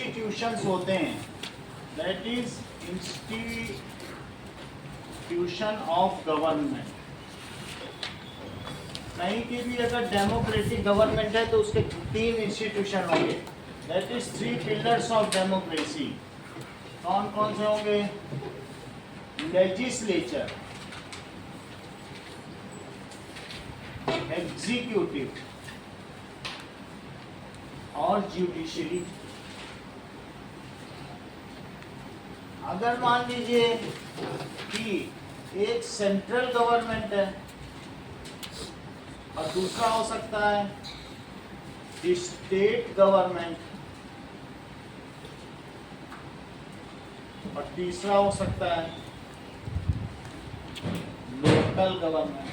Institutions होते हैं, that is institution of government. कहीं की भी अगर डेमोक्रेटिक गवर्नमेंट है तो उसके 3 इंस्टीट्यूशन होंगे, that is 3 pillars of democracy. कौन कौन से होंगे? लेजिस्लेचर, एग्जीक्यूटिव और जुडिशरी। अगर मान लीजिए कि एक सेंट्रल गवर्नमेंट है और दूसरा हो सकता है स्टेट गवर्नमेंट और तीसरा हो सकता है लोकल गवर्नमेंट,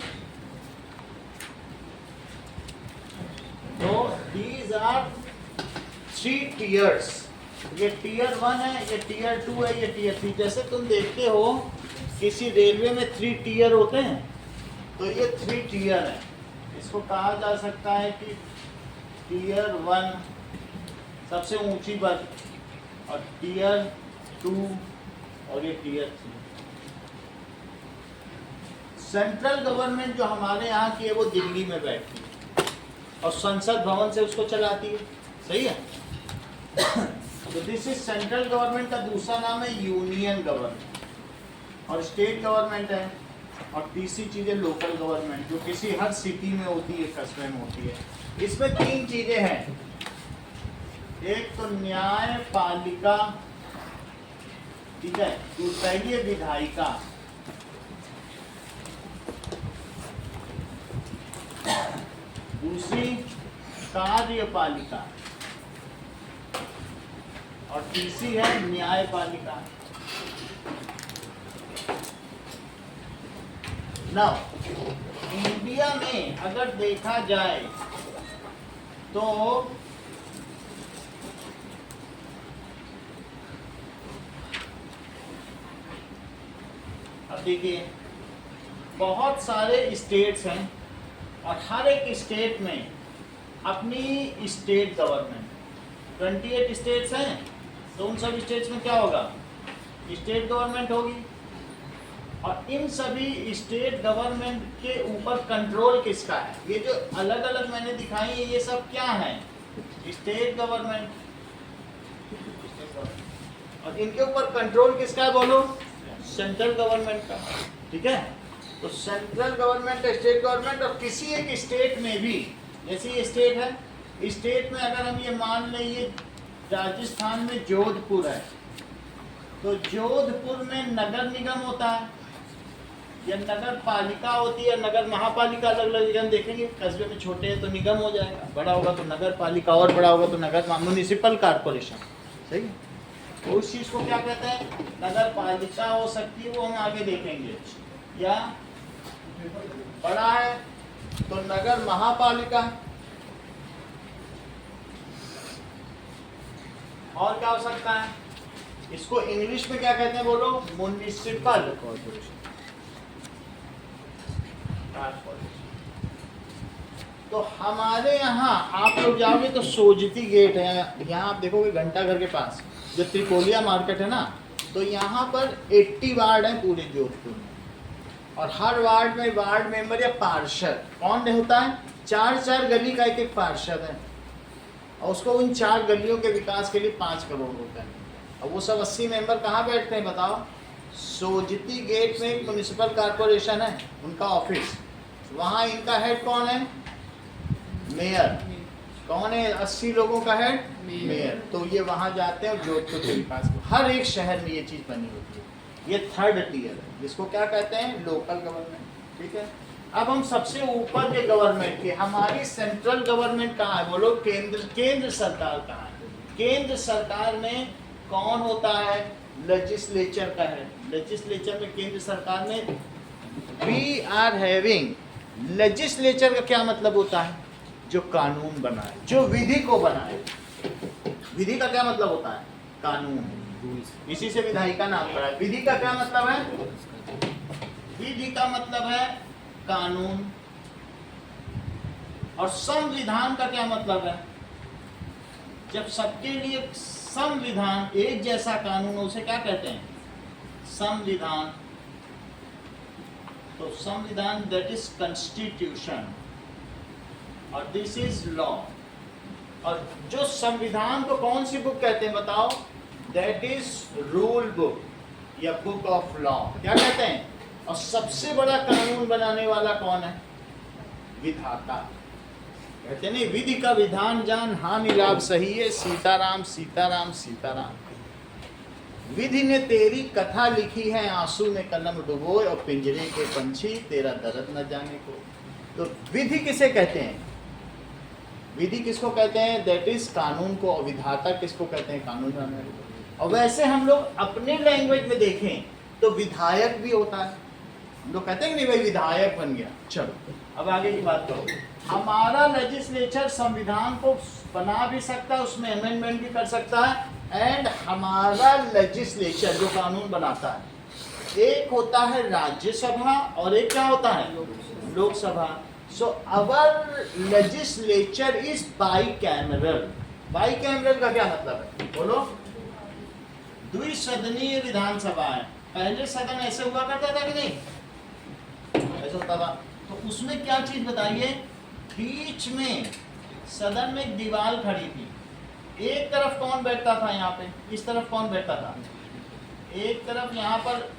तो दीज आर 3 टीयर्स। ये टीयर 1 है, ये टीयर 2 है, ये टीयर 3। जैसे तुम देखते हो किसी रेलवे में 3 टीयर होते हैं, तो ये 3 टीयर है। इसको कहा जा सकता है कि टीयर 1 सबसे ऊंची बस, और टीयर 2 और ये टीयर 3। सेंट्रल गवर्नमेंट जो हमारे यहाँ की है वो दिल्ली में बैठती है और संसद भवन से उसको चलाती है, सही है। तो दिस इज सेंट्रल गवर्नमेंट का दूसरा नाम है यूनियन गवर्नमेंट, और स्टेट गवर्नमेंट है, और तीसरी चीज है लोकल गवर्नमेंट जो किसी हर सिटी में होती है, कस्बे में होती है। इसमें 3 चीजें हैं, एक तो न्यायपालिका, ठीक है, पहली है विधायिका, दूसरी कार्यपालिका और तीसरी है न्यायपालिका। नाउ इंडिया में अगर देखा जाए तो अब देखिए बहुत सारे स्टेट्स हैं और हर एक स्टेट में अपनी स्टेट गवर्नमेंट, 28 स्टेट्स हैं, तो उन सब स्टेट्स में क्या होगा? स्टेट गवर्नमेंट होगी। और इन सभी स्टेट गवर्नमेंट के ऊपर कंट्रोल किसका है? ये जो अलग अलग मैंने दिखाई है ये सब क्या है? State government. और इनके ऊपर कंट्रोल किसका है बोलो? सेंट्रल गवर्नमेंट का, ठीक है। तो सेंट्रल गवर्नमेंट, स्टेट गवर्नमेंट, और किसी एक स्टेट में भी, जैसे ये स्टेट है, स्टेट में अगर हम ये मान लें ये राजस्थान में जोधपुर है, तो जोधपुर में नगर निगम होता है या नगर पालिका होती है, नगर महापालिका अलग अलग निगम देखेंगे। कस्बे में छोटे हैं तो निगम हो जाएगा, बड़ा होगा तो नगर पालिका, और बड़ा होगा तो नगर म्युनिसिपल कॉर्पोरेशन, सही है। तो उस चीज़ को क्या कहते हैं? नगर पालिका हो सकती है, वो हम आगे देखेंगे। या बड़ा है तो नगर महापालिका, और क्या हो सकता है? इसको इंग्लिश में क्या कहते हैं बोलो? Municipal corporation. तो हमारे यहाँ आप लोग जाओगे तो सोजती गेट है, यहाँ आप देखोगे घंटा घर के पास जो त्रिकोलिया मार्केट है ना, तो यहाँ पर 80 वार्ड है पूरे जोधपुर में, और हर वार्ड में वार्ड मेंबर या पार्षद कौन होता है? 4 गली का एक पार्षद है, और उसको उन 4 गलियों के विकास के लिए 5 करोड़ रुपए है। और वो सब 80 मेंबर कहाँ बैठते हैं बताओ? सोजती गेट में एक म्युनिसिपल कॉर्पोरेशन है, उनका ऑफिस, वहाँ इनका हेड कौन है? मेयर। कौन है 80 लोगों का हेड? मेयर। तो ये वहाँ जाते हैं जोधपुर के विकास को। हर एक शहर में ये चीज़ बनी होती है। ये 3rd टीयर है, जिसको क्या कहते हैं? लोकल गवर्नमेंट, ठीक है। अब हम सबसे ऊपर के गवर्नमेंट के, हमारी सेंट्रल गवर्नमेंट कहाँ है बोलो? केंद्र सरकार कहाँ है? केंद्र सरकार में कौन होता है? लेजिस्लेचर का है। लेजिस्लेचर में केंद्र सरकार में वी आर हैविंग, लेजिस्लेचर का क्या मतलब होता है? जो कानून बनाए, जो विधि को बनाए। विधि का क्या मतलब होता है? कानून। इसी से विधायिका नाम पड़ा है। विधि का क्या मतलब है? विधि का मतलब है कानून। और संविधान का क्या मतलब है? जब सबके लिए संविधान, एक जैसा कानून, उसे क्या कहते हैं? संविधान। तो संविधान दैट इज कॉन्स्टिट्यूशन और दिस इज लॉ। और जो संविधान को कौन सी बुक कहते हैं बताओ? दैट इज रूल बुक या बुक ऑफ लॉ, क्या कहते हैं? और सबसे बड़ा कानून बनाने वाला कौन है? विधाता। कहते नहीं, विधि का विधान जान, हानि लाभ सही है, सीताराम सीताराम सीताराम। विधि ने तेरी कथा लिखी है, आंसू में कलम डुबोए, और पिंजरे के पंछी तेरा दर्द न जाने को। तो विधि किसे कहते हैं? विधि किसको कहते हैं? दैट इज कानून को। और विधाता किसको कहते हैं? कानून बनाने को। और वैसे हम लोग अपने लैंग्वेज में देखें तो विधायक भी होता है। हम लोग कहते हैं कि नहीं भाई विधायक बन गया। चलो अब आगे की बात करो। हमारा लेजिस्लेचर संविधान को बना भी सकता है, उसमें अमेंडमेंट भी कर सकता है। एंड हमारा लेजिस्लेचर जो कानून बनाता है, एक होता है राज्यसभा और एक क्या होता है? लोकसभा। सो अवर लेजिस्लेचर इज बाइकैमरल। बाइकैमरल का क्या मतलब है बोलो? द्विसदनीय विधानसभा है। पहले सदन ऐसे हुआ करता था कि नहीं? ऐसा होता था। तो उसमें क्या चीज बताइए? बीच में सदन में एक दीवार खड़ी थी। एक तरफ कौन बैठता था? यहाँ पे इस तरफ कौन बैठता था? एक तरफ यहाँ पर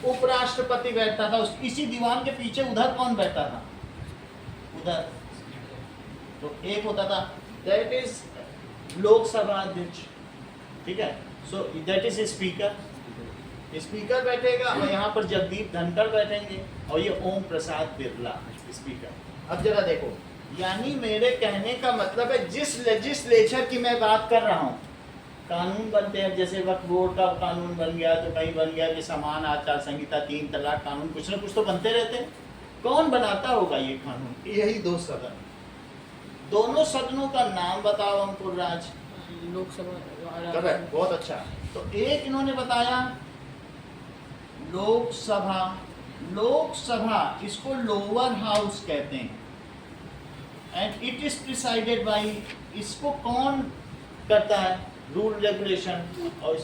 उपराष्ट्रपति बैठता था। इसी दीवार के पीछे उधर कौन बैठता था? उधर। तो एक होता था दैट इज लोकसभा अध्यक्ष, ठीक है। So that is speaker. Speaker बैठेगा और यहाँ पर जगदीप धनखड़ बैठेंगे और ये ओम प्रसाद बिरला स्पीकर। अब जरा देखो, यानी मेरे कहने का मतलब है जिस लेजिस्लेचर की मैं बात कर रहा हूँ, कानून बनते हैं। जैसे वक्फ बोर्ड का कानून बन गया, तो कहीं बन गया कि समान आचार संहिता, 3 तलाक कानून, कुछ ना कुछ तो बनते रहते हैं। कौन बनाता होगा ये कानून? यही दो सदन। दोनों सदनों का नाम बताओ अंकुर राज। लोकसभा। बहुत अच्छा। तो एक इन्होंने बताया लोकसभा। लोकसभा इसको लोअर हाउस कहते हैं। And it is presided by, इसको कौन करता है? Rule regulation. और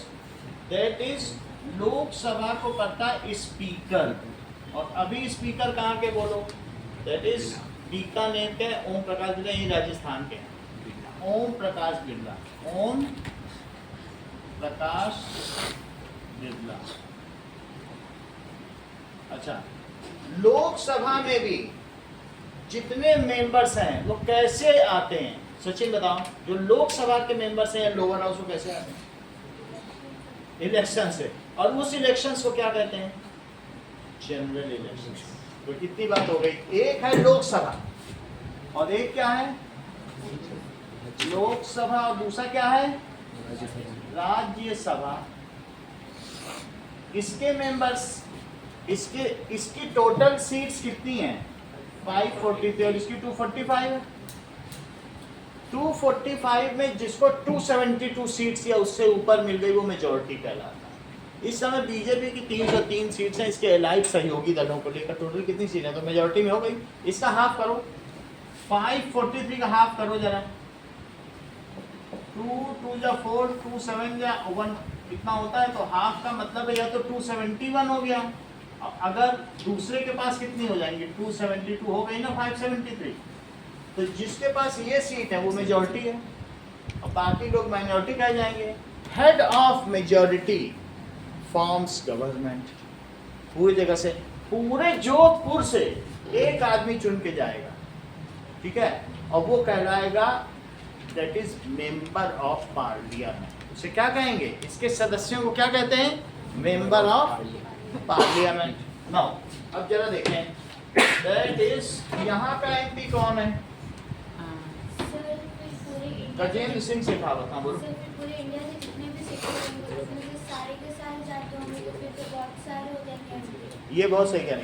दैट इज लोकसभा को करता है स्पीकर। और अभी स्पीकर कहाँ के बोलो? दैट इज बीकानेर के ओम प्रकाश बिरला, ये राजस्थान के ओम प्रकाश बिरला। ओम प्रकाश बिरला। अच्छा, लोकसभा में भी जितने मेंबर्स हैं वो कैसे आते हैं? सचिन बताओ, जो लोकसभा के मेंबर्स हैं लोअर हाउस, वो कैसे आते हैं? इलेक्शन से। और उस इलेक्शन को क्या कहते हैं? General election. तो कितनी बात हो गई? एक है लोकसभा और एक क्या है? लोकसभा और दूसरा क्या है? राज्यसभा। इसके मेंबर्स, इसकी टोटल सीट्स कितनी हैं? 543 और इसकी 245 है। 245 में जिसको 272 सीट्स या उससे ऊपर मिल गई वो मेजॉरिटी कहलाता है। इस समय बीजेपी की 303 सीट्स हैं, इसके अलाइड सहयोगी दलों को लेकर टोटल कितनी सीट है? तो मेजॉरिटी में हो गई। इसका हाफ करो, 543 का हाफ करो जरा। 2 या 4, 2 7 या 1 इतना होता है। तो हाफ का मतलब है या तो 271 हो गया। अगर दूसरे के पास कितनी हो जाएंगी? 272 हो गई ना, 573। तो जिसके पास ये सीट है वो मेजॉरिटी है और बाकी लोग माइनॉरिटी कह जाएंगे। Head of majority forms government. पूरी जगह से, पूरे जोधपुर से एक आदमी चुन के जाएगा, ठीक है, और वो कहलाएगा that is member of parliament. उसे क्या कहेंगे? इसके सदस्यों को क्या कहते हैं? Member of parliament. नाउ अब जरा देखें, दैट इज यहाँ का एमपी कौन है? गजेंद्र सिंह शेखावत। हाँ बोलो। पूरे इंडिया से जितने भी सिटी होंगे उसमें से सारे के सारे जाते होंगे तो फिर तो बहुत सारे हो जाएंगे। ये बहुत सही कह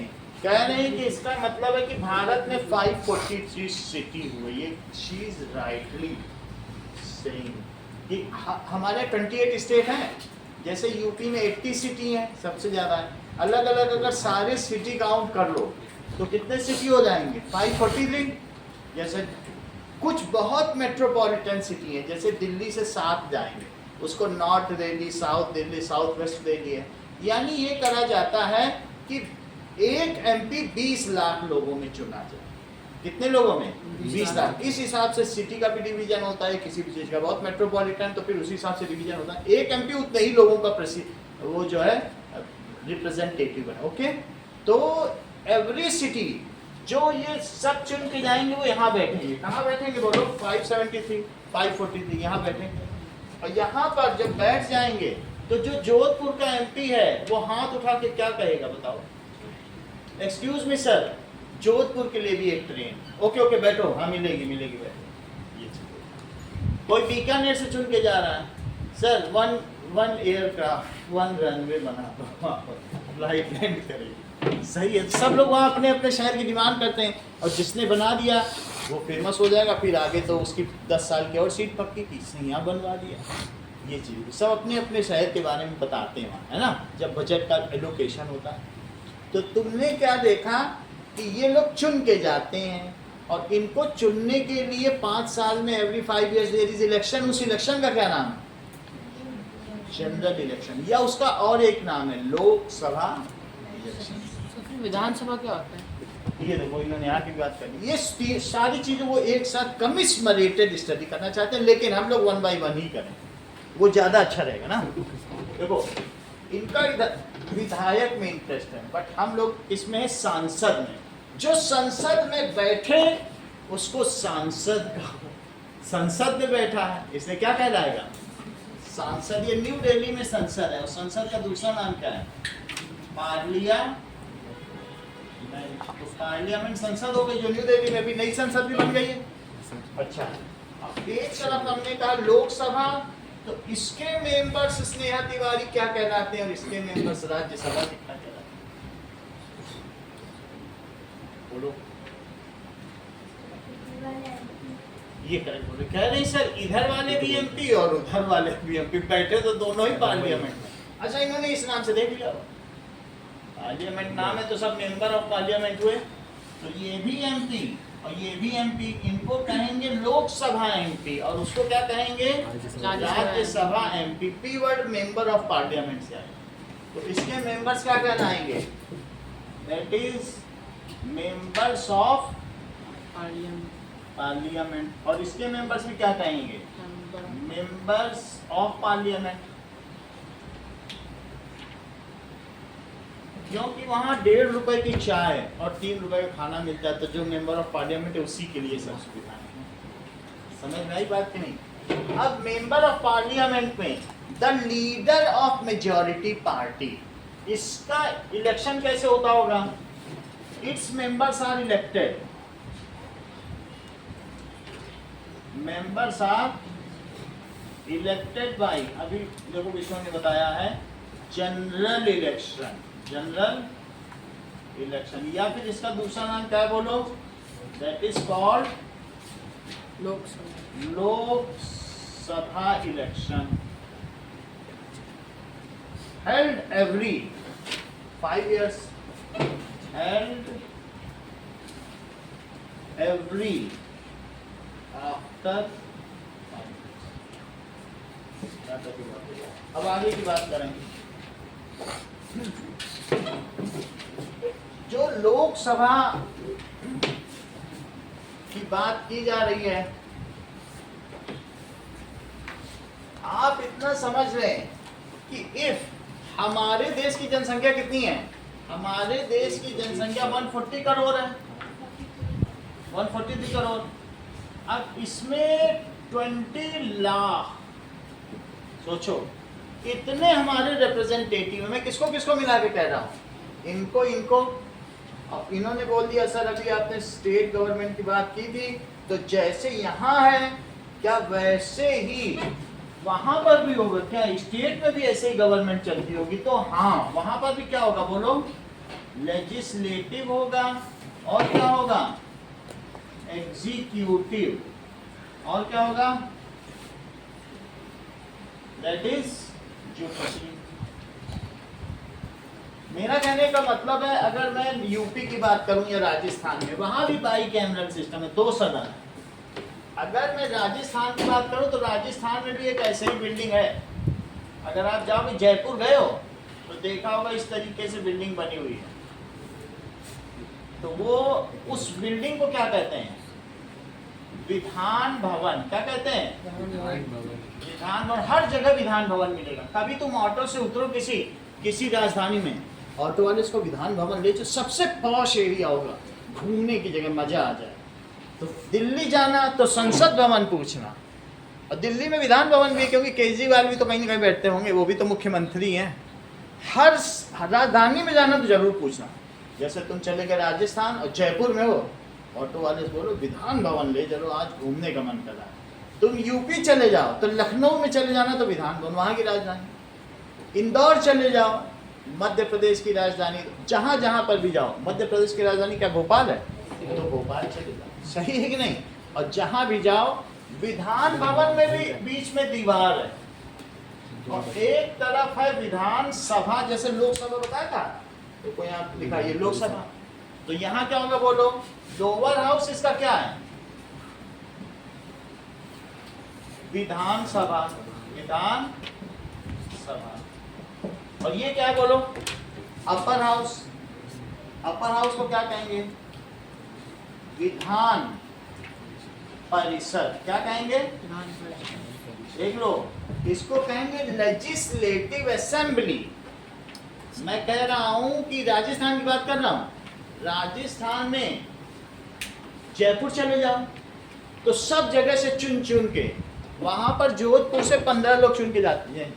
रहे हैं कि इसका मतलब है कि भारत में 543 सिटी हुई। ये चीज राइटली सही कि हमारे 28 स्टेट हैं। जैसे यूपी में 80 सिटी हैं, सबसे ज़्यादा है। अलग अलग अगर सारे सिटी काउंट कर लो तो कितने सिटी हो जाएंगे? 543। जैसे कुछ बहुत मेट्रोपॉलिटन सिटी है, जैसे दिल्ली से 7 जाएंगे, उसको north Delhi, south west Delhi है। यानी ये करा जाता है कि एक एमपी 20 लाख लोगों में चुना जाए। कितने लोगों में? 20 लाख। इस हिसाब से सिटी का भी डिवीजन होता है, किसी भी चीज का बहुत मेट्रोपॉलिटन तो फिर उसी हिसाब से डिवीजन होता है। एक एमपी उतने ही लोगों का वो जो है रिप्रेजेंटेटिव है। ओके, तो एवरी सिटी जो ये सब चुन के जाएंगे वो यहाँ बैठेंगे। कहाँ बैठेंगे बोलो? 573, 543 यहाँ बैठेंगे। और यहाँ पर जब बैठ जाएंगे तो जो जोधपुर का एमपी है वो हाथ उठा के क्या कहेगा बताओ? एक्सक्यूज मी सर, जोधपुर के लिए भी एक ट्रेन। ओके ओके बैठो, हाँ मिलेगी बैठो। ये कोई बीकानेर से चुन के जा रहा है, सर वन एयरक्राफ्ट 1 रनवे बना दो, फ्लाइट लैंड करेगी। सही है, सब लोग वहाँ अपने अपने शहर की डिमांड करते हैं, और जिसने बना दिया वो फेमस हो जाएगा। फिर आगे तो उसकी 10 साल की और सीट पक्की की, इसने यहाँ बनवा दिया। ये चीज़ सब अपने अपने शहर के बारे में बताते हैं वहाँ, है ना, जब बजट का एलोकेशन होता है। तो तुमने क्या देखा कि ये लोग चुन के जाते हैं, और इनको चुनने के लिए 5 साल में every 5 years there is election. उस इलेक्शन का क्या नाम है? जनरल इलेक्शन, या उसका और एक नाम है लोकसभा इलेक्शन। तो फिर विधानसभा क्या होता है? ये देखो इन्होंने यहाँ की बात करी। ये सारी चीजें वो एक साथ कमिश्मरेटेड स्टडी करना चाहते हैं, लेकिन हम लोग 1 by 1 ही करें, वो ज्यादा अच्छा रहेगा ना। देखो इनका इधर विधायक में इंटरेस्ट है, बट हम लोग इसमें सांसद में, जो संसद में बैठे उसको सांसद कहो। संसद में बैठा है इसलिए क्या कहलाएगा? सांसद। ये न्यू दिल्ली में संसद है, और संसद का दूसरा नाम क्या है? पार्लियामेंट। तो पार्लियामेंट संसद हो गई, जो न्यू दिल्ली में भी नई संसद भी बन गई है। अच्छा, अब एक तरफ हमने कहा लोकसभा, तो इसके मेंबर्स स्नेहा तिवारी क्या कहलाते हैं, और इसके मेंबर्स राज्यसभा कितना कहलाते हैं? बोलो। ये करेक्ट बोले। कह रहे सर इधर वाले भी एमपी और उधर वाले भी एमपी, बैठे तो दोनों ही पार्लियामेंट में। अच्छा, इन्होंने इस नाम से देख लिया, पार्लियामेंट नाम है तो सब मेंबर ऑफ पार्लियामेंट हुए। तो ये भी एमपी और ये भी एमपी, इनको कहेंगे लोकसभा एमपी, और उसको क्या कहेंगे? Rajya Sabha MP. P word member of parliament से आए, तो इसके मेंबर्स क्या कहलाएंगे? That is members of parliament. और इसके मेंबर्स भी क्या कहेंगे? Members of parliament. क्योंकि वहाँ 1.5 रुपए की चाय और 3 रुपए का खाना मिलता है, तो जो मेंबर ऑफ पार्लियामेंट है उसी के लिए सब सुविधा है। समझ में आई बात कि नहीं? अब मेंबर ऑफ पार्लियामेंट में the leader of majority party, इसका इलेक्शन कैसे होता होगा? Its members are elected, members are elected by, अभी देखो विष्णु ने बताया है, जनरल इलेक्शन। जनरल इलेक्शन, या फिर इसका दूसरा नाम क्या है बोलो? That is called Lok Sabha election, held every 5 years, held every after. अब आगे की बात करेंगे। जो लोकसभा की बात की जा रही है, आप इतना समझ रहे हैं कि इफ हमारे देश की जनसंख्या कितनी है? हमारे देश की जनसंख्या 140 करोड़ है, 143 करोड़। अब इसमें 20 लाख, सोचो इतने हमारे रिप्रेजेंटेटिव। मैं किसको किसको मिला के कह रहा हूँ? इनको इनको। अब इन्होंने बोल दिया सर अभी आपने स्टेट गवर्नमेंट की बात की थी, तो जैसे यहाँ है क्या वैसे ही वहां पर भी होगा क्या? स्टेट में भी ऐसे ही गवर्नमेंट चलती होगी? तो हाँ, वहां पर भी क्या होगा बोलो? लेजिस्लेटिव होगा, और क्या होगा? एग्जीक्यूटिव, और क्या होगा? That is judiciary. मेरा कहने का मतलब है, अगर मैं यूपी की बात करूं या राजस्थान में, वहां भी बाई कैमरल सिस्टम है, 2 सदन है। अगर मैं राजस्थान की बात करूं तो राजस्थान में भी एक ऐसे ही बिल्डिंग है। अगर आप जाओ जयपुर गए हो तो देखा होगा इस तरीके से बिल्डिंग बनी हुई है। तो वो उस बिल्डिंग को क्या कहते हैं? विधान भवन। क्या कहते हैं? विधान भवन। हर जगह विधान भवन मिलेगा। कभी तुम ऑटो से उतरो किसी राजधानी में, ऑटो वाले इसको विधान भवन ले, जो सबसे पॉश एरिया होगा, घूमने की जगह, मजा आ जाए। तो दिल्ली जाना तो संसद भवन पूछना, और दिल्ली में विधान भवन भी है, क्योंकि केजरीवाल भी तो कहीं ना कहीं बैठते होंगे, वो भी तो मुख्यमंत्री हैं। हर राजधानी में जाना तो जरूर पूछना। जैसे तुम चले गए राजस्थान और जयपुर में हो, ऑटो वाले से बोलो विधान भवन ले चलो, आज घूमने का मन कर रहा है। तुम यूपी चले जाओ तो लखनऊ में चले जाना तो विधान भवन, वहाँ की राजधानी। इंदौर चले जाओ, मध्य प्रदेश की राजधानी, जहाँ जहाँ पर भी जाओ। मध्य प्रदेश की राजधानी क्या भोपाल है? तो भोपाल चले जाओ, सही है कि नहीं? और जहाँ भी जाओ विधान भवन में भी बीच में दीवार है, और एक तरफ है विधान सभा, जैसे लोकसभा बताया था, तो कोई यहाँ लिखा ये लोकसभा। तो यहाँ क्या होगा बोलो? लोअर हाउस इसका क्या है? विधान सभा। विधान सभा। और ये क्या है बोलो? Upper house. अपर हाउस को क्या कहेंगे? विधान परिषद। क्या कहेंगे? देख लो, इसको कहेंगे लेजिस्लेटिव असेंबली। मैं कह रहा हूं कि राजस्थान की बात कर रहा हूं। राजस्थान में जयपुर चले जाओ तो सब जगह से चुन चुन के, वहां पर जोधपुर से 15 लोग चुन के जाते हैं।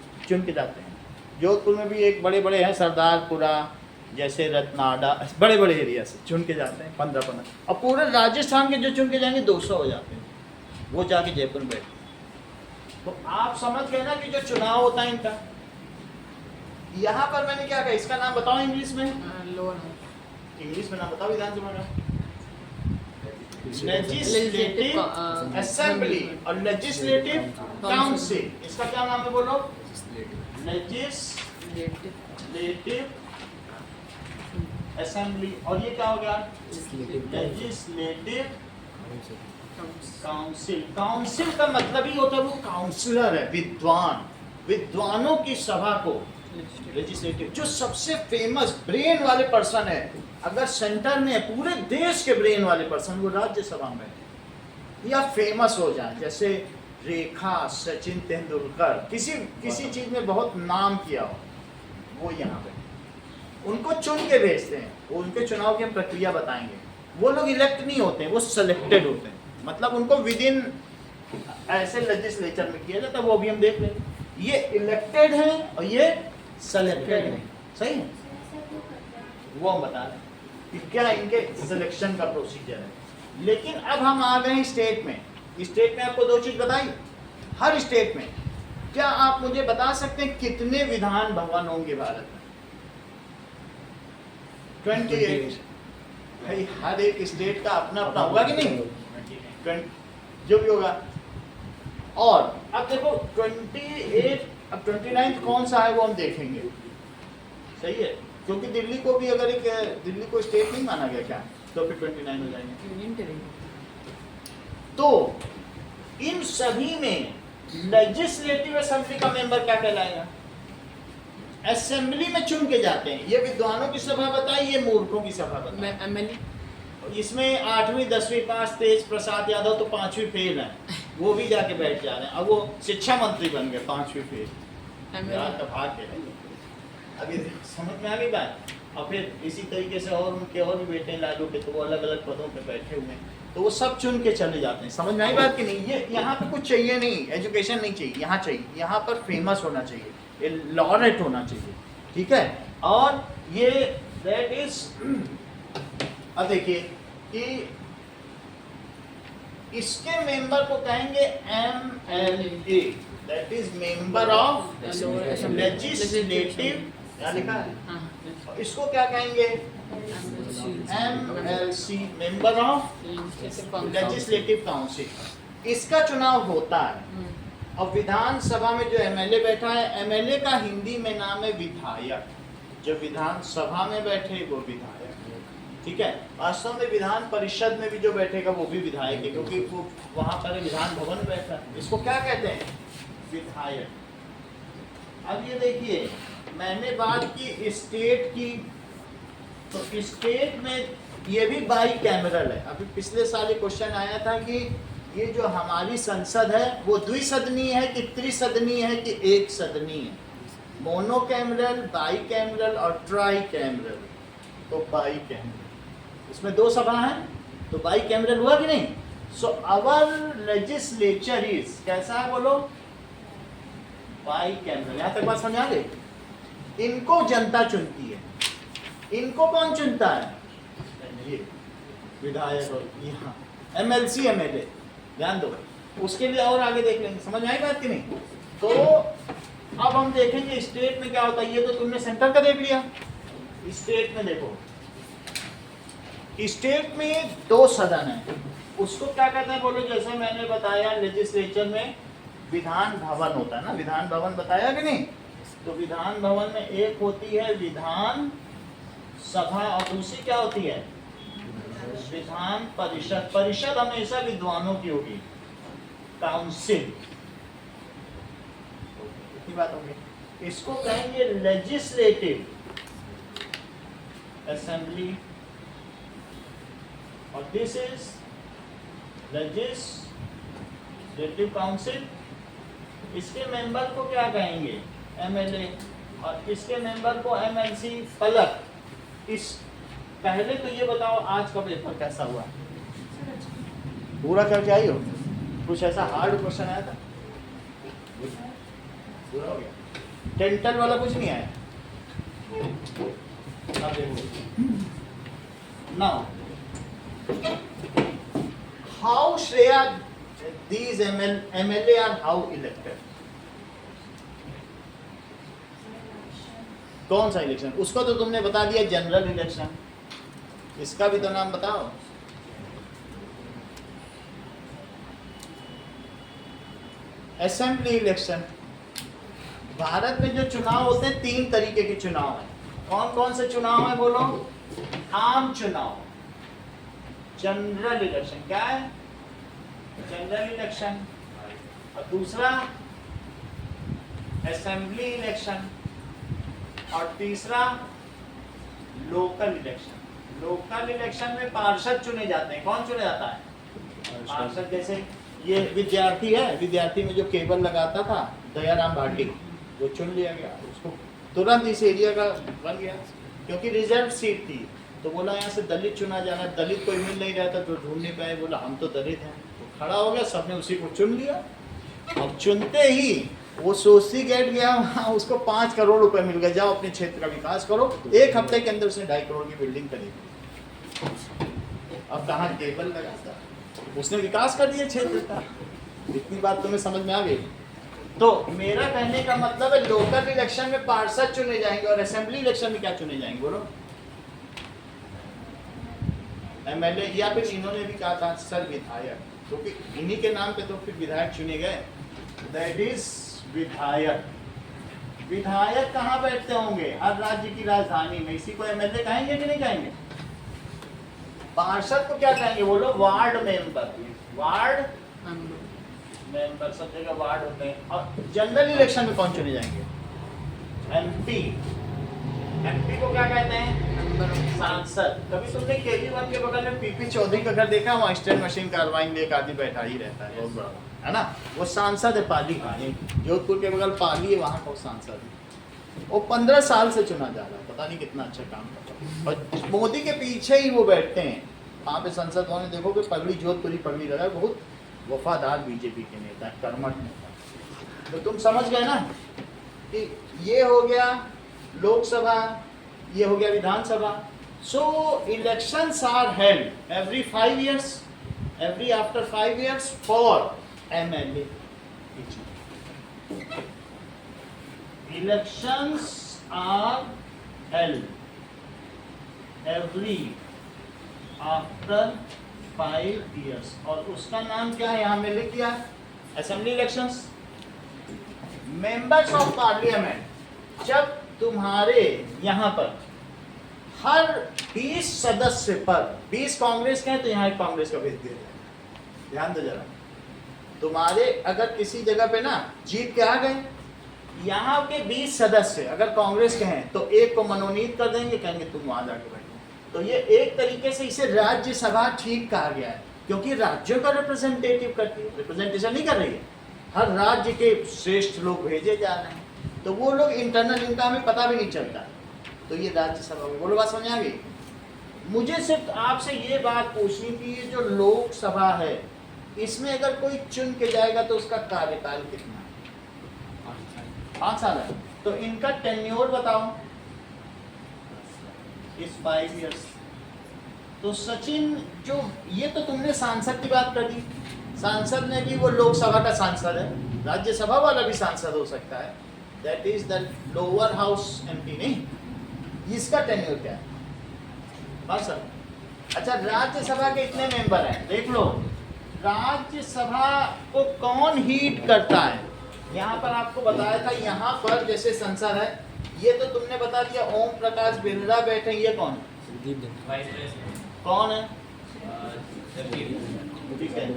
जोधपुर में भी एक बड़े बड़े हैं, सरदारपुरा जैसे, रत्नाडा, बड़े बड़े एरिया से चुन के जाते हैं 15। और पूरे राजस्थान के जो चुन के जाएंगे 200 हो जाते हैं, वो जाके जयपुर में बैठते। तो आप समझ गए ना कि जो चुनाव होता है इनका। यहाँ पर मैंने क्या कहा, इसका नाम बताओ इंग्लिश में। इंग्लिश में नाम बताओ विधानसभा का। लेजिस्लेटिव असेंबली और लेजिस्लेटिव काउंसिल, इसका क्या नाम है बोलो? Legislative assembly. और ये क्या हो गया? Legislative council. काउंसिल का मतलब ही होता है वो काउंसलर है, विद्वान, विद्वानों की सभा को लेजिस्लेटिव। जो सबसे फेमस ब्रेन वाले पर्सन है, अगर सेंटर में है, पूरे देश के ब्रेन वाले पर्सन, वो राज्यसभा में है या फेमस हो जाए, जैसे रेखा, सचिन तेंदुलकर, किसी चीज में बहुत नाम किया हो, वो यहाँ पे उनको चुन के भेजते हैं। वो उनके चुनाव की हम प्रक्रिया बताएंगे। वो लोग इलेक्ट नहीं होते हैं, वो सिलेक्टेड होते हैं, मतलब उनको विद इन ऐसे लेजिस्लेचर में किया जाता है, वो भी हम देख लेंगे। ये इलेक्टेड है और ये सिलेक्टेड है, सही है? वो हम बता रहे हैं कि क्या इनके सिलेक्शन का प्रोसीजर है। लेकिन अब हम आ गए स्टेट में। स्टेट में आपको 2 चीज बताई। हर स्टेट में क्या आप मुझे बता सकते हैं कितने विधान भवन होंगे भारत में? 28। भाई हर एक स्टेट का अपना अपना होगा कि नहीं? 20 जो भी होगा। और अब देखो 28, अब 29 कौन सा है वो हम देखेंगे, सही है? क्योंकि दिल्ली को भी अगर दिल्ली को स्टेट नहीं माना गया क्या, तो फिर 29 हो जाएंगे। तो इन सभी में लेजिस्लेटिव असेंबली का मेंबर क्या कहलाएगा? असेंबली में चुन के जाते हैं। ये विद्वानों की सभा बताई, ये मूर्खों की सभा बताई। इसमें 8वीं 10वीं पास, तेज प्रसाद यादव तो 5वीं फेल है, वो भी जाके बैठ जा रहे हैं। अब वो शिक्षा मंत्री बन गए, 5वीं फेल। अभी समझ में आ गई बात। और फिर इसी तरीके से और उनके और भी बेटे लालू के, तो वो अलग अलग पदों पे बैठे हुए हैं, तो वो सब चुन के चले जाते हैं। समझ में आई बात कि नहीं? ये यहाँ पे कुछ चाहिए नहीं, एजुकेशन नहीं चाहिए, यहाँ चाहिए, यहाँ पर फेमस होना चाहिए, लॉरेट होना चाहिए, ठीक है? और ये दैट इज, अब देखिए कि इसके मेंबर को कहेंगे MLA, that is member of legislative, क्या लिखा है? इसको क्या कहेंगे? MLC, member of legislative council. इसका चुनाव होता है। और विधानसभा में जो MLA बैठा है, MLA का हिंदी में नाम है विधायक। जो विधानसभा में बैठे वो विधायक। ठीक है। वास्तव में विधान परिषद में भी जो बैठेगा वो भी विधायक है, क्योंकि वो वहां पर विधान भवन में बैठा है। इसको क्या कहते हैं? विधायक। अब ये देखिए, मैंने बात की स्टेट की, तो स्टेट में ये भी बाई कैमरल है। अभी पिछले साल ये क्वेश्चन आया था कि ये जो हमारी संसद है वो द्विसदनीय है कि त्रिसदनीय है कि एक सदनीय है? मोनो कैमरल, बाई कैमरल और ट्राई कैमरल। तो बाई कैमरल, इसमें 2 सभा हैं, तो बाई कैमरल हुआ कि नहीं? सो आवर लेजिस्लेचर इज कैसा है बोलो? By cameral. यहां तक बात समझ आ गई? इनको जनता चुनती है। इनको कौन चुनता है? ये विधायक और यहाँ एमएलसी एमएलए। ध्यान दो, उसके लिए और आगे देख लेंगे। समझ में आई बात कि नहीं? तो अब हम देखेंगे स्टेट में क्या होता है। ये तो तुमने सेंटर का देख लिया। स्टेट में देखो, स्टेट में 2 सदन है। उसको क्या कहते हैं बोलो? जैसे मैंने बताया लेजिस्लेचर में विधान भवन होता है ना, विधान भवन बताया कि नहीं? तो विधान भवन में एक होती है विधान सभा और दूसरी क्या होती है? विधान परिषद। परिषद हमेशा विद्वानों की होगी, काउंसिल। इतनी बात होगी। इसको कहेंगे लेजिस्लेटिव असेंबली और दिस इज लेजिस्लेटिव काउंसिल। इसके मेंबर को क्या कहेंगे? एमएलए। और इसके मेंबर को एमएलसी। पलक, इस पहले तो ये बताओ आज का पेपर कैसा हुआ? पूरा करके आई हो? कुछ ऐसा हार्ड क्वेश्चन आया था? पूरा हो गया? टेंटल वाला कुछ नहीं आया? अब देखो now, how Shreya these MLA are how elected? कौन सा इलेक्शन? उसको तो तुमने बता दिया, जनरल इलेक्शन। इसका भी तो नाम बताओ। Assembly election. भारत में जो चुनाव होते हैं 3 तरीके के चुनाव हैं। कौन कौन से चुनाव है बोलो? आम चुनाव, जनरल इलेक्शन। क्या है? General election. और दूसरा असेंबली इलेक्शन। और तीसरा लोकल इलेक्शन। लोकल इलेक्शन में पार्षद चुने जाते हैं। कौन चुने जाता है? पार्षद। जैसे ये विद्यार्थी है, विद्यार्थी में जो केबल लगाता था दयाराम भाटी, वो चुन लिया गया। उसको तुरंत इस एरिया का बन गया, क्योंकि रिजर्व सीट थी। तो बोला यहाँ से दलित चुना जाना। दलित कोई मिल नहीं रहा था तो ढूंढ नहीं पाए, बोला हम तो दलित हैं। तो खड़ा हो गया, सबने उसी को चुन लिया। अब चुनते ही वो सोसी गेट गया वहाँ, उसको 5 करोड़ रुपए मिल गए, जाओ अपने क्षेत्र का विकास करो। 1 हफ्ते के अंदर उसने 2.5 करोड़ की बिल्डिंग खरीदी। अब कहाँ केबल लगाता? उसने विकास कर दिया क्षेत्र का। इतनी बात तुम्हें समझ में आ गई? तो मेरा कहने का मतलब है लोकल इलेक्शन में पार्षद चुने जाएंगे और असेंबली इलेक्शन में क्या चुने जाएंगे बोलो? एमएलए। या फिर इन्होंने भी कहा था सर विधायक, क्योंकि इन्हीं के नाम पे तो फिर विधायक चुने गए। दैट इज विधायक। विधायक कहाँ बैठते होंगे? हर राज्य की राजधानी में। इसी को एमएलए कहेंगे कि नहीं कहेंगे? पार्षद को क्या कहेंगे बोलो? Ward member. वार्ड मेंबर, सब जगह वार्ड होते हैं। और जनरल इलेक्शन में कौन चुने जाएंगे? एमपी। एमपी को क्या कहते हैं? सांसद। कभी तुमने केजरीवाल के बगल में पीपी चौधरी का घर देखा? वहाँ स्टेन मशीन कार्बाइन में एक आदमी बैठा ही रहता है, बहुत बड़ा, है ना? वो सांसद है। पाली का, जोधपुर के बगल पाली है, वहाँ का सांसद है। वो 15 साल से चुना जा रहा है, पता नहीं कितना अच्छा काम करता है। और मोदी के पीछे ही वो बैठते हैं वहाँ पे संसद भवन में। देखोगे पगड़ी, जोधपुरी पगड़ी लगा है। बहुत वफादार बीजेपी के नेता, कर्मठ नेता। तो तुम समझ गए ना कि ये हो गया लोकसभा, ये हो गया Vidhan Sabha. So elections are held every 5 years, every after 5 years for MLA. Elections are held every after 5 years, और उसका नाम क्या है? यहाँ में लिख दिया, assembly elections. Members of parliament, जब तुम्हारे यहाँ पर हर 20 सदस्य पर 20 कांग्रेस के हैं तो यहाँ एक कांग्रेस का भेज दिया जाए। ध्यान दो जरा, तुम्हारे अगर किसी जगह पे ना जीत के आ गए, यहाँ के 20 सदस्य अगर कांग्रेस के हैं तो एक को मनोनीत कर देंगे, कहेंगे तुम वहां जाके बैठो। तो ये एक तरीके से इसे राज्यसभा ठीक कहा गया है, क्योंकि राज्यों का रिप्रेजेंटेटिव करती है, रिप्रेजेंटेशन नहीं कर रही है, हर राज्य के श्रेष्ठ लोग भेजे जा रहे हैं। तो वो लोग इंटरनल, इनका हमें पता भी नहीं चलता, तो ये राज्यसभा में। बोलो बात समझ आ गई? मुझे सिर्फ आपसे ये बात पूछनी थी, ये जो लोकसभा है इसमें अगर कोई चुन के जाएगा तो उसका कार्यकाल कितना है? 5 साल है। तो इनका टेन्योर बताओ, इस 5 इयर्स। तो सचिन, जो ये तो तुमने सांसद की बात कर दी, सांसद ने भी, वो लोकसभा का सांसद है, राज्यसभा वाला भी सांसद हो सकता है, that is the lower house MP. नहीं, इसका टेन्योर क्या है? बस सर। अच्छा, राज्यसभा के इतने मेंबर हैं, देख लो राज्यसभा को कौन हीट करता है। यहाँ पर आपको बताया था, यहाँ पर जैसे संसद है, ये तो तुमने बता दिया, ओम प्रकाश बिरला बैठे, ये कौन है? कौन है? ठीक है,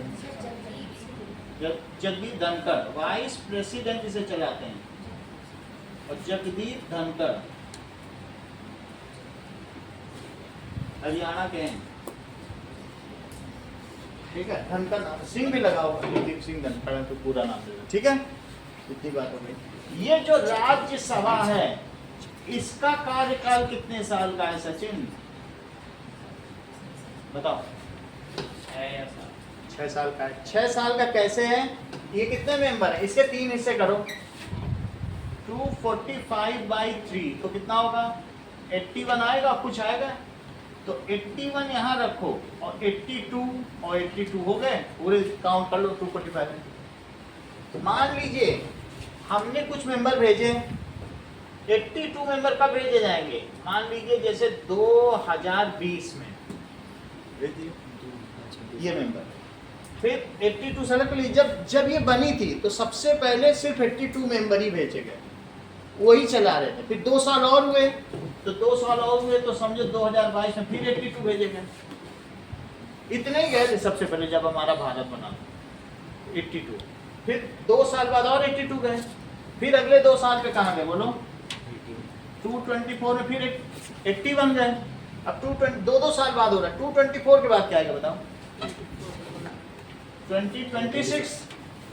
जगदीप धनखड़ वाइस प्रेसिडेंट इसे चलाते हैं, और जगदीप धनखड़ हरियाणा के हैं। ठीक है, धनखड़ नाम, सिंह भी लगा हुआ, जगदीप सिंह धनखड़ तो पूरा नाम देगा। ठीक है, इतनी बात हो गई। ये जो राज्यसभा है इसका कार्यकाल कितने साल का है सचिन? बताओ। 6 साल का है। 6 साल का कैसे है? ये कितने मेंबर है? इसके 3 हिस्से करो, 245/3 तो कितना होगा? 81 आएगा, कुछ आएगा। तो 81 यहाँ रखो, और 82 हो गए, पूरे काउंट कर लो 245। मान लीजिए हमने कुछ मेंबर भेजे, 82 मेंबर कब भेजे जाएंगे? मान लीजिए जैसे 2020 में भेज दिए ये मेंबर, फिर 82 सेलेक्ट कर लीजिए। जब ये बनी थी तो सबसे पहले सिर्फ 82 मेंबर ही भेजे गए, वही चला रहे थे। फिर 2 साल और हुए, तो 2 साल और हुए तो समझो 2022 में फिर 82 भेजे गए। इतने ही गए थे सबसे पहले जब हमारा भारत बना, 82। फिर 2 साल बाद और 82 गए, फिर अगले 2 साल पे कहाँ गए बोलो? 224 में फिर 81 गए। अब 2 साल बाद हो रहा है, 224 के बाद क्या आएगा बताओ? 2026।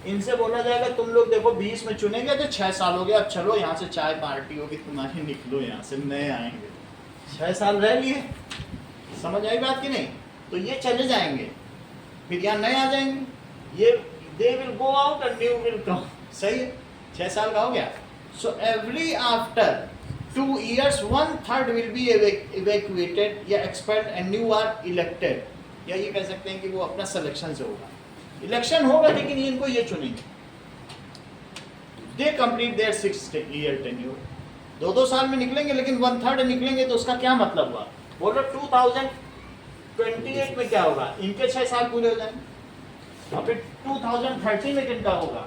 इनसे बोला जाएगा तुम लोग देखो 20 में चुनेंगे तो 6 साल हो गया, अब चलो यहाँ से चाय पार्टी होगी तुम्हारी, निकलो यहाँ से, नए आएंगे। 6 साल रह लिए, समझ आई बात की नहीं? तो ये चले जाएंगे, फिर यहाँ नए आ जाएंगे, ये they will go out and new will come. सही है, 6 साल का हो गया। So every after 2 years 1/3 will be evacuated या expelled and new are elected, या ये कह सकते हैं कि वो अपना सिलेक्शन से होगा, इलेक्शन होगा लेकिन इनको ये चुनेंगे। They complete their 6-year tenure, 2 साल में निकलेंगे, लेकिन 1/3 निकलेंगे। तो उसका क्या मतलब हुआ? बोलो 2028 में क्या होगा? इनके 6 साल पूरे हो जाएंगे, और फिर 2030 में किनका होगा?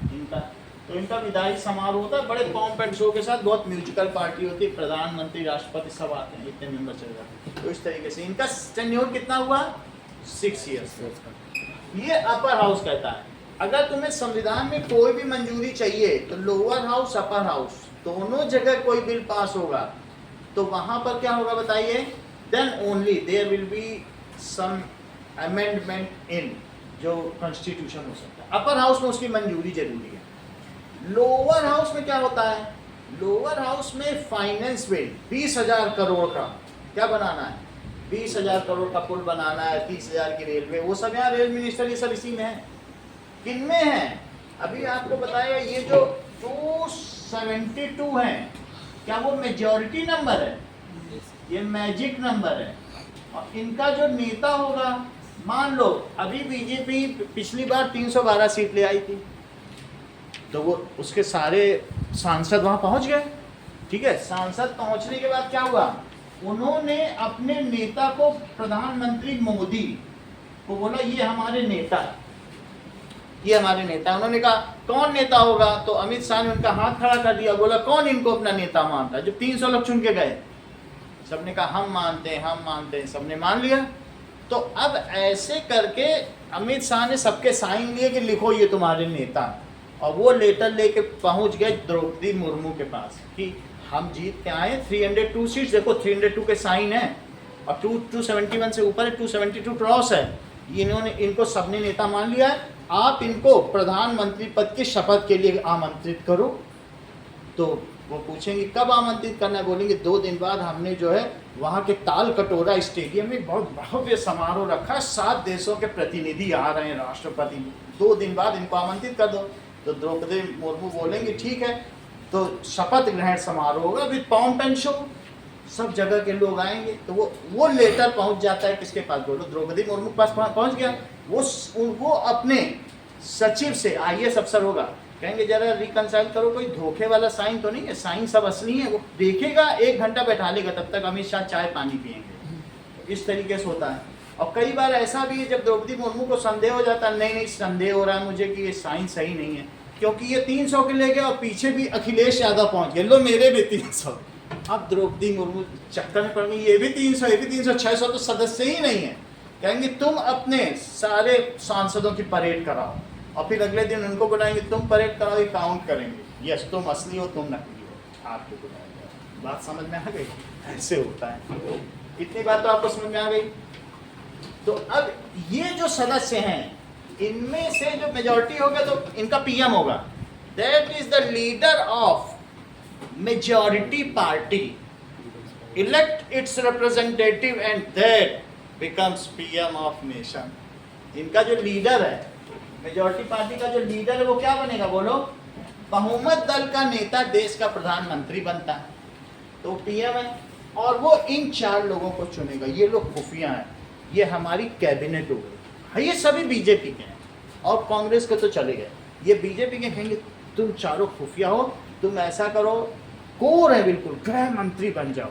इनका। तो इनका विदाई समारोह होता है, बड़े पॉम्प एंड शो के साथ, बहुत म्यूजिकल पार्टी होती है, प्रधानमंत्री राष्ट्रपति सब आते हैं, इतने मेंबर चल जाते हैं। तो इस तरीके से इनका टेन्योर कितना हुआ? 6 years। ये अपर हाउस कहता है। अगर तुम्हें संविधान में कोई भी मंजूरी चाहिए तो लोअर हाउस अपर हाउस दोनों जगह कोई बिल पास होगा तो वहां पर क्या होगा बताइए? Then only there will be some amendment in जो कॉन्स्टिट्यूशन हो सकता है। अपर हाउस में उसकी मंजूरी जरूरी है। लोअर हाउस में क्या होता है? लोअर हाउस में फाइनेंस बिल 20,000 करोड़ का क्या बनाना है? 20,000 करोड़ का पुल बनाना है, 30,000 की रेलवे, वो सब यहाँ रेल मिनिस्टर ये सब इसी में है। किन में है? अभी आपको बताया ये जो 272 है, क्या वो मेजॉरिटी नंबर है? ये मैजिक नंबर है। और इनका जो नेता होगा, मान लो अभी बीजेपी पिछली बार 312 सीट ले आई थी, तो वो उसके सारे सांसद वहां पहुंच गए। ठीक है, सांसद पहुंचने के बाद क्या हुआ? उन्होंने अपने नेता को, प्रधानमंत्री मोदी को बोला ये हमारे नेता, ये हमारे नेता। उन्होंने कहा कौन नेता होगा? तो अमित शाह ने उनका हाथ खड़ा कर दिया, बोला कौन इनको अपना नेता मानता है? जब 300 लोग चुन के गए, सबने कहा हम मानते हैं, सबने मान लिया। तो अब ऐसे करके अमित शाह ने सबके साइन लिए कि लिखो ये तुम्हारे नेता, और वो लेटर लेके पहुंच गए द्रौपदी मुर्मू के पास कि हम जीत के आए 302 सीट्स, देखो 302 के साइन है और 271 से ऊपर है, 272 क्रॉस है। इनको सबने नेता मान लिया है, आप इनको प्रधानमंत्री पद की शपथ के लिए आमंत्रित करो। तो वो पूछेंगे कब आमंत्रित करना है, बोलेंगे 2 दिन बाद हमने जो है वहाँ के ताल कटोरा स्टेडियम में बहुत भव्य समारोह रखा, 7 देशों के प्रतिनिधि आ रहे हैं, राष्ट्रपति, 2 दिन बाद इनको आमंत्रित कर दो। तो द्रौपदी मुर्मू बोलेंगे ठीक है, तो शपथ ग्रहण समारोह होगा विद पॉम्प एंड शो, सब जगह के लोग आएंगे। तो वो लेटर पहुंच जाता है किसके पास, बोलो द्रौपदी मुर्मू के पास पहुंच गया। वो अपने सचिव से, IAS अफसर होगा, कहेंगे जरा रिकंसाइल करो, कोई धोखे वाला साइन तो नहीं है, साइन सब असली है। वो देखेगा, 1 घंटा बैठा लेगा, तब तक अमित शाह चाय पानी पियेंगे। इस तरीके से होता है। और कई बार ऐसा भी है जब द्रौपदी मुर्मू को संदेह हो जाता है, नहीं संदेह हो रहा है मुझे कि ये साइन सही नहीं है, क्योंकि ये 300 के ले गए और पीछे भी अखिलेश यादव पहुंच गए, लो मेरे भी 300। अब द्रौपदी मुर्मू चक्कर में पड़ गई, ये भी 300, ये भी 300, 600 तो सदस्य ही नहीं है। कहेंगे तुम अपने सारे सांसदों की परेड कराओ, और फिर अगले दिन उनको बुलाएंगे, तुम परेड कराओ, ये काउंट करेंगे, यस तुम असली हो तुम नकली हो, आपको बुलाएंगे। बात समझ में आ गई? ऐसे होता है। इतनी बात तो आपको समझ में आ गई। तो अब ये जो सदस्य हैं, इनमें से जो मेजॉरिटी होगा तो इनका PM होगा, that is the leader of majority party, elect it's representative and that becomes PM of nation. इनका जो लीडर है, मेजॉरिटी पार्टी का जो लीडर है, वो क्या बनेगा बोलो? बहुमत दल का नेता देश का प्रधानमंत्री बनता है, तो PM है। और वो इन 4 लोगों को चुनेगा। ये लोग खुफिया हैं, ये हमारी कैबिनेट हो गई। ये सभी बीजेपी के हैं और कांग्रेस के तो चले गए, ये बीजेपी के कहेंगे तुम चारों खुफिया हो, तुम ऐसा करो, कोर है बिल्कुल, गृह मंत्री बन जाओ,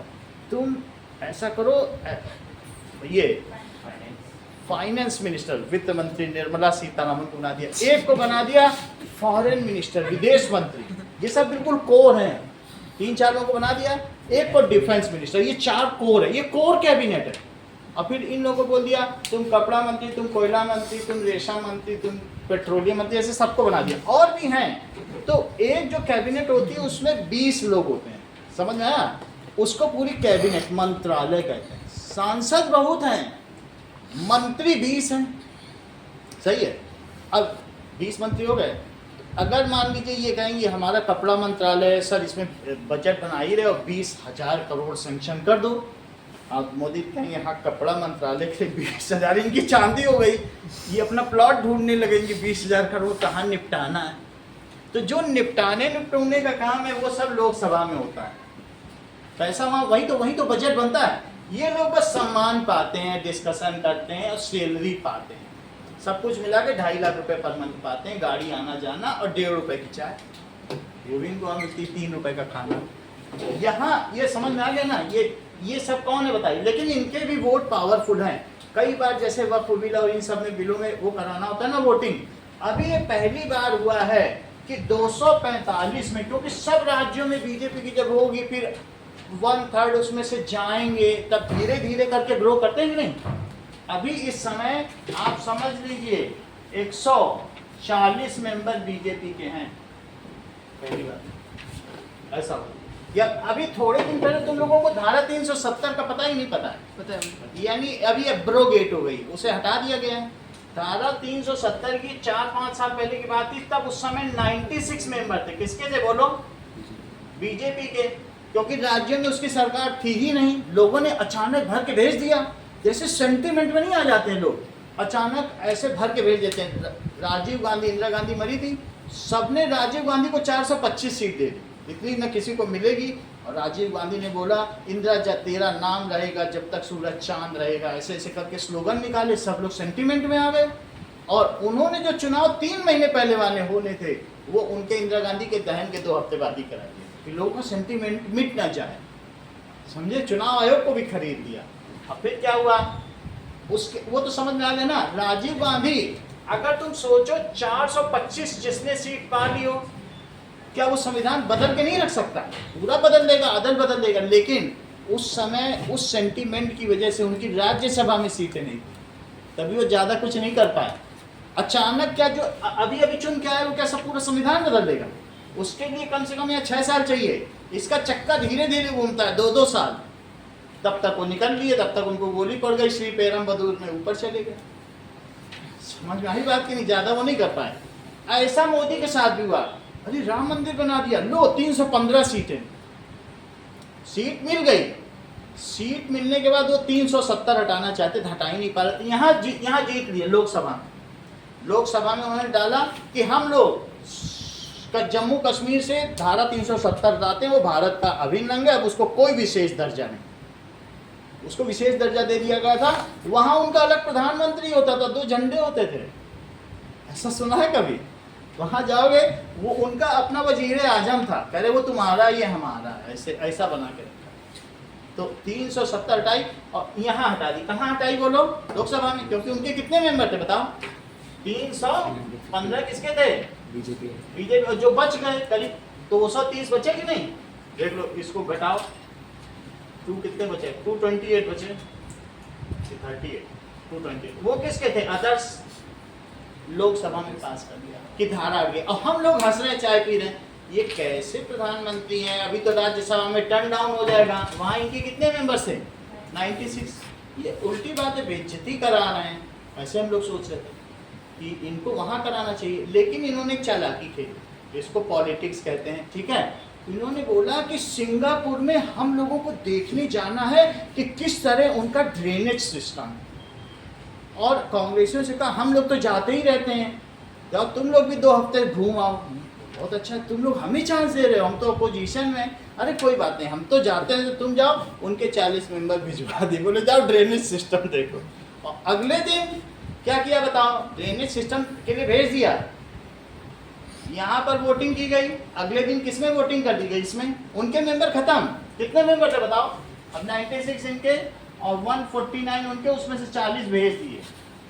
तुम ऐसा करो, ये फाइनेंस मिनिस्टर, वित्त मंत्री निर्मला सीतारमण को बना दिया, एक को बना दिया फॉरेन मिनिस्टर, विदेश मंत्री, ये सब बिल्कुल कोर हैं, 3-4 लोगों को बना दिया, एक को डिफेंस मिनिस्टर, ये 4 कोर है, ये कोर कैबिनेट है। और फिर इन लोगों को बोल दिया तुम कपड़ा मंत्री, तुम कोयला मंत्री, तुम रेशा मंत्री, तुम पेट्रोलियम मंत्री, ऐसे सबको बना दिया। और भी हैं। तो एक जो कैबिनेट होती है उसमें 20 लोग होते हैं, समझ में आया? उसको पूरी कैबिनेट, मंत्रालय कहते हैं। सांसद बहुत हैं, मंत्री 20 हैं, सही है। अब 20 मंत्री हो गए। अगर मान लीजिए ये कहेंगे हमारा कपड़ा मंत्रालय है सर, इसमें बजट बना ही रहे और 20,000 करोड़ सेंक्शन कर दो, आप मोदी कहेंगे हाँ कपड़ा मंत्रालय के 20,000, इनकी चांदी हो गई, ये अपना प्लॉट ढूंढने लगेंगे 20,000 करोड़ कहाँ निपटाना है। तो जो निपटाने का काम है वो सब लोकसभा में होता है, पैसा वहाँ वही तो बजट बनता है। ये लोग बस सम्मान पाते हैं, डिस्कशन करते हैं और सैलरी पाते हैं, सब कुछ मिला के 2.5 लाख रुपए पर मंथ पाते हैं, गाड़ी आना जाना और 1.5 रुपए की चाय, वो भी इनको मिलती 3 रुपए का खाना। यहाँ ये समझ में आ गया ना, ये सब कौन है बताइए। लेकिन इनके भी वोट पावरफुल हैं। कई बार जैसे वक्फ बिल और इन सब में बिलों में वो कराना होता है ना वोटिंग, अभी ये पहली बार हुआ है कि 245 में, क्योंकि सब राज्यों में बीजेपी की जब होगी फिर 1/3 उसमें से जाएंगे, तब धीरे धीरे करके ग्रो करते हैं कि नहीं। अभी इस समय आप समझ लीजिए 140 मेंबर बीजेपी के हैं, पहली बार ऐसा हो। या अभी थोड़े दिन पहले तुम लोगों को धारा 370 का पता ही नहीं पता है, यानी अभी एब्रोगेट हो गई, उसे हटा दिया गया है। धारा 370 की 4-5 साल पहले की बात थी, तब उस समय 96 मेंबर थे, किसके थे बोलो? बीजेपी के, क्योंकि राज्य में उसकी सरकार थी ही नहीं, लोगों ने अचानक भर के भेज दिया, जैसे सेंटिमेंट में नहीं आ जाते हैं लोग, अचानक ऐसे भर के भेज देते हैं। राजीव गांधी, इंदिरा गांधी मरी थी, सबने राजीव गांधी को 425 सीट दे दी, इतनी न किसी को मिलेगी। और राजीव गांधी ने बोला इंदिरा तेरा नाम रहेगा जब तक सूरज चांद रहेगा, ऐसे ऐसे करके स्लोगन निकाले, सब लोग सेंटिमेंट में आ गए। और उन्होंने जो चुनाव 3 महीने पहले वाले होने थे, वो उनके इंदिरा गांधी के दहन के 2 हफ्ते बाद ही करा दिए कि लोगों का सेंटिमेंट मिट ना जाए, समझे। चुनाव आयोग को भी खरीद दिया। अब फिर क्या हुआ उसके, वो तो समझ में आ गया ना। राजीव गांधी, अगर तुम सोचो 425 जिसने सीट पा ली हो, क्या वो संविधान बदल के नहीं रख सकता? पूरा बदल देगा, अदल बदल देगा, लेकिन उस समय उस सेंटीमेंट की वजह से उनकी राज्यसभा में सीटें नहीं थी, तभी वो ज़्यादा कुछ नहीं कर पाए। अचानक क्या जो अभी अभी चुन के आए वो क्या सब पूरा संविधान बदल देगा? उसके लिए कम से कम यहाँ 6 साल चाहिए। इसका चक्का धीरे धीरे घूमता है, 2-2 साल। तब तक वो निकल लिए, तब तक उनको गोली पड़ गई, श्री पेरम्बदूर में ऊपर चले गए। समझ में आई बात की नहीं? ज़्यादा वो नहीं कर पाए। ऐसा मोदी के साथ भी हुआ। अरे राम मंदिर बना दिया, लो 315 सीटें, सीट मिल गई। सीट मिलने के बाद वो 370 हटाना चाहते थे, हटा ही नहीं पा रहे थे। यहाँ जीत लिए लोकसभा में। लोकसभा में उन्होंने डाला कि हम लोग जम्मू कश्मीर से धारा 370 लाते हैं, वो भारत का अभिन्न अंग है, अब उसको कोई विशेष दर्जा नहीं। उसको विशेष दर्जा दे दिया गया था। वहां उनका अलग प्रधानमंत्री होता था, 2 झंडे होते थे। ऐसा सुना है कभी? वहां जाओगे वो उनका अपना वजीर आजम था, कह रहे वो तुम्हारा ये हमारा, ऐसे ऐसा बना के रखा। तो 370 हटाई और यहाँ हटा दी। कहाँ हटाई बोलो? लोकसभा में। क्योंकि उनके कितने मेंबर थे बताओ? 315 किसके थे? बीजेपी। और जो बच गए करीब 230 बचे कि नहीं? देख लो, इसको घटाओ, 2 कितने बचे? 228 बचे, 38, 228। वो किसके थे? अदर्स। लोकसभा में पास कर दिया कि धारा आ गई। अब हम लोग हंस रहे हैं, चाय पी रहे हैं, ये कैसे प्रधानमंत्री हैं? अभी तो राज्यसभा में टर्न डाउन हो जाएगा। वहाँ इनके कितने मेंबर्स थे? 96। ये उल्टी बात है, बेइज्जती करा रहे हैं। ऐसे हम लोग सोच रहे थे कि इनको वहाँ कराना चाहिए, लेकिन इन्होंने चालाकी खेली, इसको पॉलिटिक्स कहते हैं, ठीक है। इन्होंने बोला कि सिंगापुर में हम लोगों को देखने जाना है कि किस तरह उनका ड्रेनेज सिस्टम है। और कांग्रेसियों से कहा हम लोग तो जाते ही रहते हैं, जाओ तुम लोग भी 2 हफ्ते घूम आओ। बहुत अच्छा, तुम लोग हमें चांस दे रहे हो, हम तो अपोजिशन में। अरे कोई बात नहीं, हम तो जाते हैं, तो तुम जाओ। उनके 40 मेंबर भिजवा दिए, बोले जाओ ड्रेनेज सिस्टम देखो। और अगले दिन क्या किया बताओ? ड्रेनेज सिस्टम के लिए भेज दिया। यहाँ पर वोटिंग की गई, अगले दिन किसमें वोटिंग कर दी गई? इसमें। उनके मेंबर खत्म। कितने मेंबर थे बताओ? अब 96 इनके और 149 उनके, उसमें से 40 भेज दिए।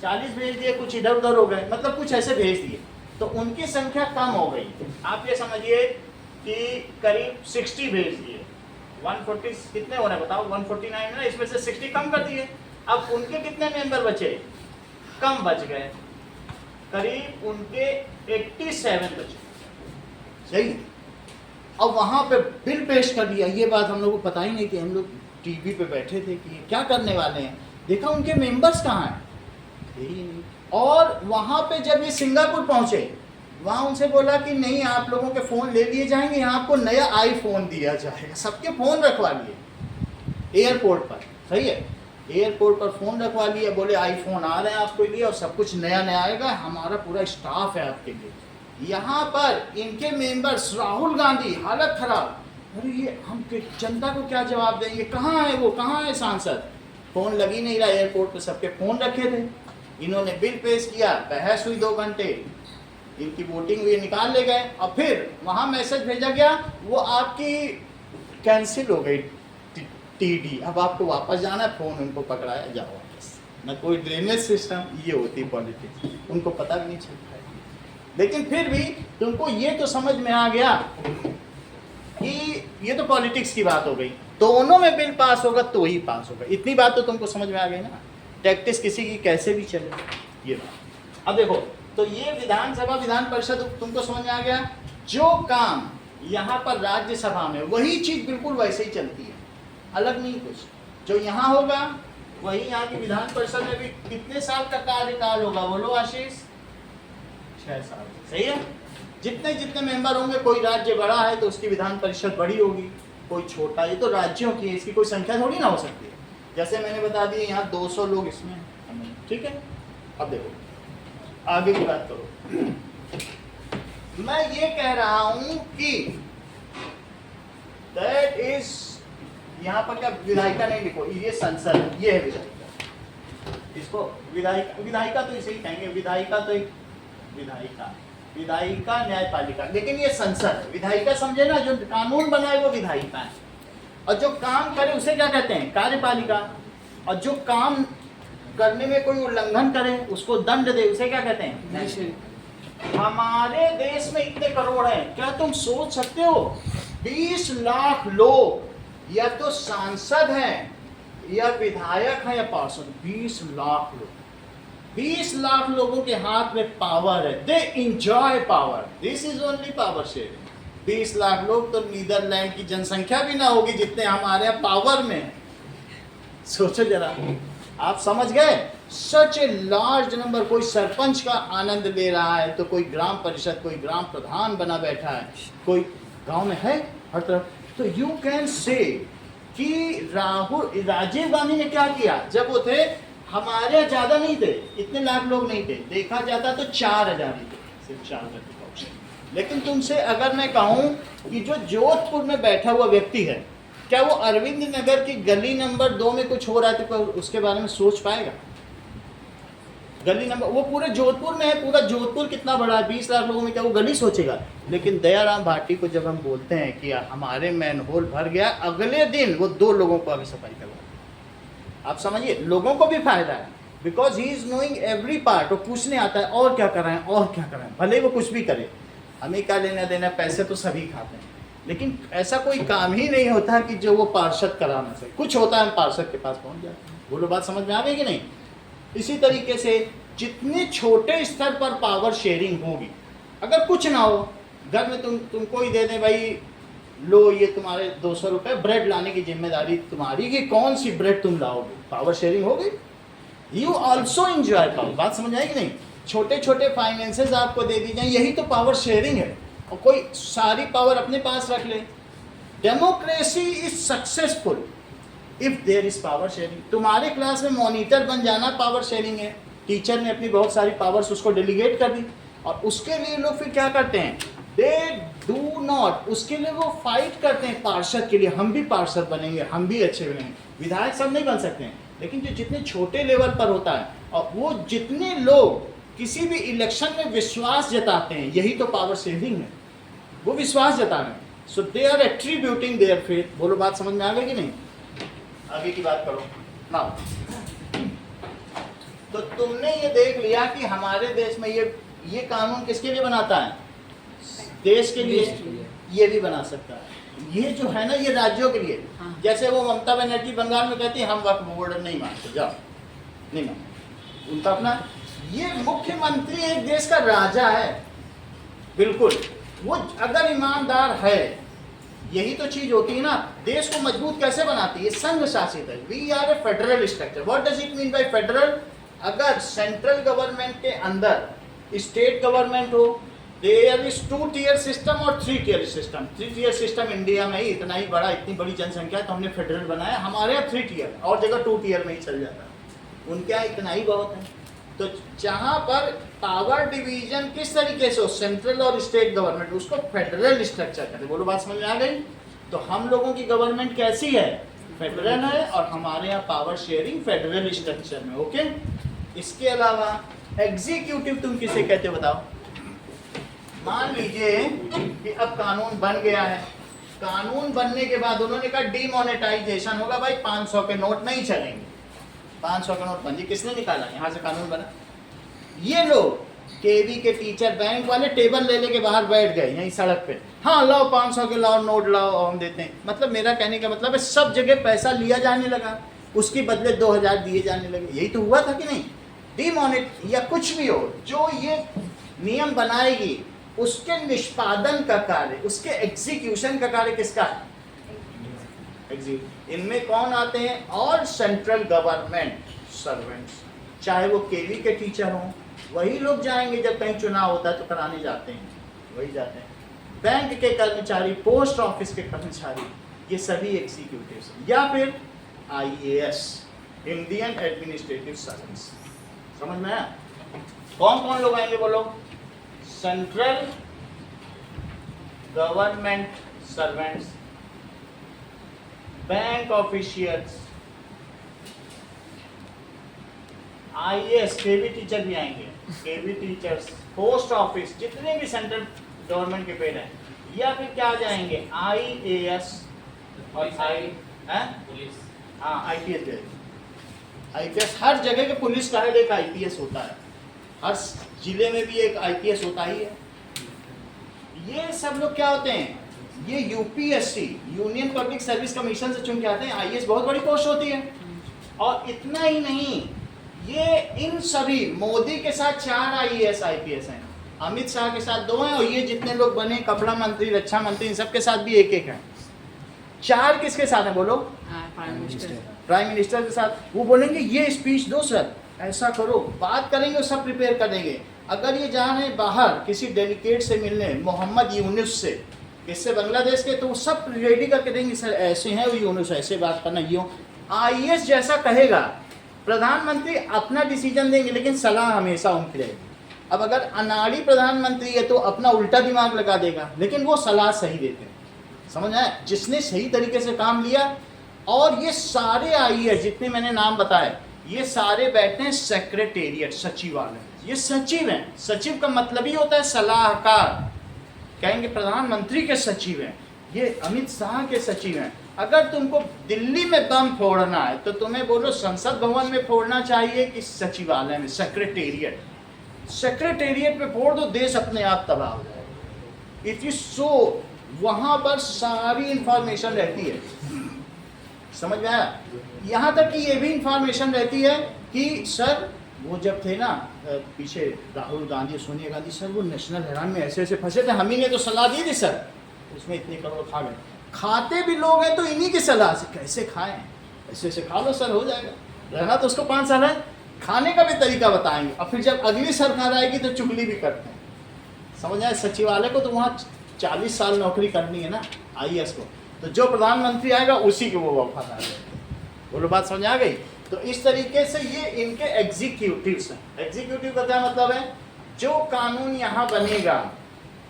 40 भेज दिए, कुछ इधर उधर हो गए, मतलब कुछ ऐसे भेज दिए, तो उनकी संख्या कम हो गई। आप ये समझिए कि करीब 60 भेज दिए। 140 कितने हो रहे हैं बताओ? 149 है ना, इसमें से 60 कम कर दिए। अब उनके कितने मेंबर बचे? कम बच गए, करीब उनके 87 बचे। सही। अब वहां पे बिल पेश कर दिया। ये बात हम लोगों को पता ही नहीं कि हम लोग टीवी पे बैठे थे कि क्या करने वाले हैं। देखा उनके मेंबर्स कहाँ हैं, यही नहीं। और वहां पे जब ये सिंगापुर पहुंचे, वहां उनसे बोला कि नहीं, आप लोगों के फ़ोन ले लिए जाएंगे, यहाँ आपको नया आईफोन दिया जाएगा। सबके फ़ोन रखवा लिए एयरपोर्ट पर। सही है, एयरपोर्ट पर फ़ोन रखवा लिया, बोले आईफोन आ रहे हैं आपके लिए और सब कुछ नया नया आएगा, हमारा पूरा स्टाफ है आपके लिए। यहाँ पर इनके मेंबर्स, राहुल गांधी, हालत खराब। अरे ये हम जनता को क्या जवाब देंगे? कहाँ है वो, कहाँ है सांसद? फ़ोन लग ही नहीं रहा। एयरपोर्ट पर सबके फ़ोन रखे थे। इन्होंने बिल पेश किया, बहस हुई 2 घंटे, इनकी वोटिंग हुई, निकाल ले गए। और फिर वहाँ मैसेज भेजा गया, वो आपकी कैंसिल हो गई टीडी, अब आपको वापस जाना है। फ़ोन उनको पकड़ाया, जाओ वापस। न कोई ड्रेनेज सिस्टम, ये होती पॉलिटिक्स। उनको पता भी नहीं चलता है, लेकिन फिर भी तुमको ये तो समझ में आ गया कि ये तो पॉलिटिक्स की बात हो गई। दोनों में बिल पास होगा तो ही पास होगा, इतनी बात तो तुमको समझ में आ गई ना। टैक्टिस किसी की कैसे भी चले, ये बात। अब देखो, तो ये विधानसभा विधान परिषद तुमको समझ में आ गया। जो काम यहाँ पर राज्यसभा में, वही चीज़ बिल्कुल वैसे ही चलती है, अलग नहीं कुछ। जो यहाँ होगा वही यहाँ की विधान परिषद में भी। कितने साल का कार्यकाल होगा बोलो आशीष? 6 साल। सही है। जितने जितने मेंबर होंगे, कोई राज्य बड़ा है तो उसकी विधान परिषद बड़ी होगी, कोई छोटा। ये तो राज्यों की है, इसकी कोई संख्या थोड़ी ना हो सकती है। जैसे मैंने बता दिया, यहाँ 200 लोग इसमें हैं, ठीक है। अब देखो आगे की बात करो। मैं ये कह रहा हूं कि दैट इज, यहाँ पर क्या विधायिका नहीं लिखो, ये संसद है, ये है विधायिका। इसको विधायिका, विधायिका तो इसे ही कहेंगे, विधायिका तो एक विधायिका न्यायपालिका, लेकिन ये संसद है। विधायिका समझे ना, जो कानून बनाए वो विधायिका है, और जो काम करे उसे क्या कहते हैं? कार्यपालिका। और जो काम करने में कोई उल्लंघन करे, उसको दंड दे, उसे क्या कहते हैं? न्यायपालिका। हमारे देश में इतने करोड़ हैं, क्या तुम सोच सकते हो 20 लाख लोग या तो सांसद हैं या विधायक हैं या पार्षद, 20 लाख लोग, 20 लाख लोगों के हाथ में पावर है, they enjoy power, this is only power sharing. 20 lakh लोग तो नीदरलैंड की जनसंख्या भी ना होगी जितने हमारे यहाँ पावर में। सोचो जरा, आप समझ गए, सच ए लार्ज नंबर। कोई सरपंच का आनंद ले रहा है तो कोई ग्राम परिषद, कोई ग्राम प्रधान बना बैठा है, कोई गांव में है हर तरफ। तो यू कैन से कि राजीव गांधी ने क्या किया, जब वो थे हमारे यहाँ ज्यादा नहीं थे, इतने लाख लोग नहीं थे, देखा जाता तो 4000 ही थे, सिर्फ 4000 के पक्ष। लेकिन तुमसे अगर मैं कहूँ कि जो जोधपुर में बैठा हुआ व्यक्ति है, क्या वो अरविंद नगर की गली नंबर 2 में कुछ हो रहा है तो उसके बारे में सोच पाएगा? गली नंबर, वो पूरे जोधपुर में है, पूरा जोधपुर कितना बड़ा है, 20 लाख लोगों में, क्या वो गली सोचेगा? लेकिन दयाराम भाटी को जब हम बोलते हैं कि हमारे मैनहोल भर गया, अगले दिन वो 2 लोगों को अभी सफाई करवा। आप समझिए, लोगों को भी फायदा है, because he is knowing every part. वो पूछने आता है और क्या कर रहे हैं, और क्या कर रहे हैं, भले वो कुछ भी करे, हमें क्या लेना देना, पैसे तो सभी खाते हैं। लेकिन ऐसा कोई काम ही नहीं होता कि जो वो पार्षद करा ना सके। कुछ होता है हम पार्षद के पास पहुंच जाते हैं। बोलो, बात समझ में आ गई कि नहीं? इसी तरीके से जितने छोटे स्तर पर पावर शेयरिंग होगी, अगर कुछ ना हो, घर में तुमको ही दे दें, भाई लो ये तुम्हारे 200 रुपये, ब्रेड लाने की जिम्मेदारी तुम्हारी कि कौन सी ब्रेड तुम लाओगे, पावर शेयरिंग होगी। You also enjoy power. बात समझ आएगी नहीं? छोटे छोटे फाइनेंसेस आपको दे दी जाए, यही तो पावर शेयरिंग है। और कोई सारी पावर अपने पास रख ले। Democracy is successful if there is power sharing. तुम्हारे क्लास में मॉनिटर बन जाना पावर शेयरिंग है। टीचर ने अपनी बहुत सारी पावर्स उसको डेलीगेट कर दी, और उसके लिए लोग फिर क्या करते हैं, दे डू नॉट, उसके लिए वो फाइट करते हैं पार्षद के लिए, हम भी पार्षद बनेंगे, हम भी अच्छे बनेंगे। विधायक सब नहीं बन सकते हैं, लेकिन जो जितने छोटे लेवल पर होता है, और वो जितने लोग किसी भी इलेक्शन में विश्वास जताते हैं, यही तो पावर शेयरिंग है। वो विश्वास जता रहे हैं, so they are attributing their faith. बोलो, बात समझ में आ गई कि नहीं? आगे की बात करो ना। तो तुमने ये देख लिया कि हमारे देश में ये कानून किसके लिए बनाता है? देश के लिए। ये भी बना सकता है। ये जो है ना, ये राज्यों के लिए। हाँ। जैसे वो ममता बनर्जी बंगाल में कहती है हम वक्फ बोर्ड नहीं मानते, जाओ नहीं मानते, उनका अपना। ये मुख्यमंत्री एक देश का राजा है, बिल्कुल। वो अगर ईमानदार है, यही तो चीज होती है ना, देश को मजबूत कैसे बनाती है? संघ शासित है। We are a federal structure. What does it mean by federal? अगर सेंट्रल गवर्नमेंट के अंदर स्टेट गवर्नमेंट हो, देयर इज 2 tier सिस्टम और 3 tier system. 3 tier system India में ही इतना ही बड़ा, इतनी बड़ी जनसंख्या है तो हमने फेडरल बनाया। हमारे यहाँ 3 tier, और जगह 2 tier में ही चल जाता है, उनके यहाँ इतना ही बहुत है। तो जहां पर पावर डिवीजन किस तरीके से हो, सेंट्रल और स्टेट गवर्नमेंट, उसको फेडरल स्ट्रक्चर कहते हैं। बोलो, बात समझ में आ गई? तो हम लोगों की गवर्नमेंट कैसी है? फेडरल है, और हमारे यहाँ पावर शेयरिंग फेडरल स्ट्रक्चर में। ओके। इसके अलावा एग्जीक्यूटिव तुम किसे कहते हो बताओ? मान लीजिए कि अब कानून बन गया है, कानून बनने के बाद उन्होंने कहा डीमोनेटाइजेशन होगा, भाई 500 के नोट नहीं चलेंगे। 500 का नोट बंदी किसने निकाला? यहाँ से कानून बना। ये लोग केवी के टीचर, बैंक वाले टेबल ले लेके बाहर बैठ गए यहीं सड़क पे, हाँ लाओ 500 के लाओ नोट लाओ, और हम देते हैं। मतलब मेरा कहने का मतलब है सब जगह पैसा लिया जाने लगा, उसके बदले 2000 दिए जाने लगे। यही तो हुआ था कि नहीं? डीमोनेट या कुछ भी हो, जो ये नियम बनाएगी उसके निष्पादन का कार्य, उसके एग्जीक्यूशन का कार्य किसका है? इनमें कौन आते हैं? और सेंट्रल गवर्नमेंट सर्वेंट्स, चाहे वो केवी के टीचर हों, वही लोग जाएंगे जब कहीं चुनाव होता है तो कराने जाते हैं, वही जाते हैं। बैंक के कर्मचारी, पोस्ट ऑफिस के कर्मचारी, ये सभी एग्जीक्यूटिव्स। या फिर IAS, इंडियन एडमिनिस्ट्रेटिव सर्विस। समझ में आया? कौन कौन लोग आएंगे बोलो? Central government servants, bank officials, IAS, केवी टीचर भी आएंगे, केवी टीचर्स, पोस्ट ऑफिस, जितने भी सेंट्रल गवर्नमेंट के पेड हैं। या फिर क्या आ जाएंगे? IAS और पुलिस, हाँ IPS। IPS हर जगह के पुलिस का हेड एक IPS होता है, हर जिले में भी एक IPS होता ही है। ये सब लोग क्या होते हैं? ये UPSC union public service commission से चुन के आते हैं। आईएएस बहुत बड़ी पोस्ट होती है। और इतना ही नहीं, ये इन सभी मोदी के साथ 4 आईएएस आईपीएस हैं, अमित शाह के साथ 2 हैं, और ये जितने लोग बने कपड़ा मंत्री, रक्षा मंत्री, इन सब के साथ भी 1-1 है। 4 किसके साथ है बोलो? Prime minister. प्राइम मिनिस्टर के साथ। वो बोलेंगे ये स्पीच दो सर, ऐसा करो, बात करेंगे, सब प्रिपेयर करेंगे। अगर ये जा रहे हैं बाहर किसी डेलीगेट से मिलने, मोहम्मद यूनुस से, इससे बांग्लादेश के, तो सब रेडी करके देंगे, सर ऐसे हैं वो यूनुस, ऐसे बात करना, ये आईएएस जैसा कहेगा। प्रधानमंत्री अपना डिसीजन देंगे लेकिन सलाह हमेशा उनकी रहेगी। अब अगर अनाड़ी प्रधानमंत्री है तो अपना उल्टा दिमाग लगा देगा, लेकिन वो सलाह सही देते हैं। समझ आया? जिसने सही तरीके से काम लिया। और ये सारे आईएएस जितने मैंने नाम बताए, ये सारे बैठते हैं सेक्रेटेरिएट, सचिवालय। ये सचिव हैं। सचिव का मतलब ही होता है सलाहकार। कहेंगे प्रधानमंत्री के सचिव हैं, ये अमित शाह के सचिव हैं। अगर तुमको दिल्ली में बम फोड़ना है तो तुम्हें बोलो संसद भवन में फोड़ना चाहिए कि सचिवालय में, सेक्रेटेरिएट। सेक्रेटेरिएट में फोड़ दो, देश अपने आप तबाह हो जाएगा। इट इज सो, वहां पर सारी इंफॉर्मेशन रहती है। समझ में आया? यहाँ तक कि ये भी इंफॉर्मेशन रहती है कि सर वो जब थे ना पीछे राहुल गांधी, सोनिया गांधी, सर वो नेशनल हैरान में ऐसे ऐसे फंसे थे, हम ही ने तो सलाह दी थी सर, उसमें इतने करोड़ खा गए। खाते भी लोग हैं तो इन्हीं की सलाह से, कैसे खाएं, ऐसे ऐसे खा लो सर, हो जाएगा। रहना तो उसको 5 साल है, खाने का भी तरीका बताएंगे। और फिर जब अगली सरकार आएगी तो चुगली भी करते हैं। समझ आए? सचिवालय को तो वहाँ 40 साल नौकरी करनी है ना आईएएस को, तो जो प्रधानमंत्री आएगा उसी के वो वफादार है। बोलो बात समझ आ गई? तो इस तरीके से ये इनके एग्जीक्यूटिव्स हैं। एग्जीक्यूटिव का क्या मतलब है? जो कानून यहाँ बनेगा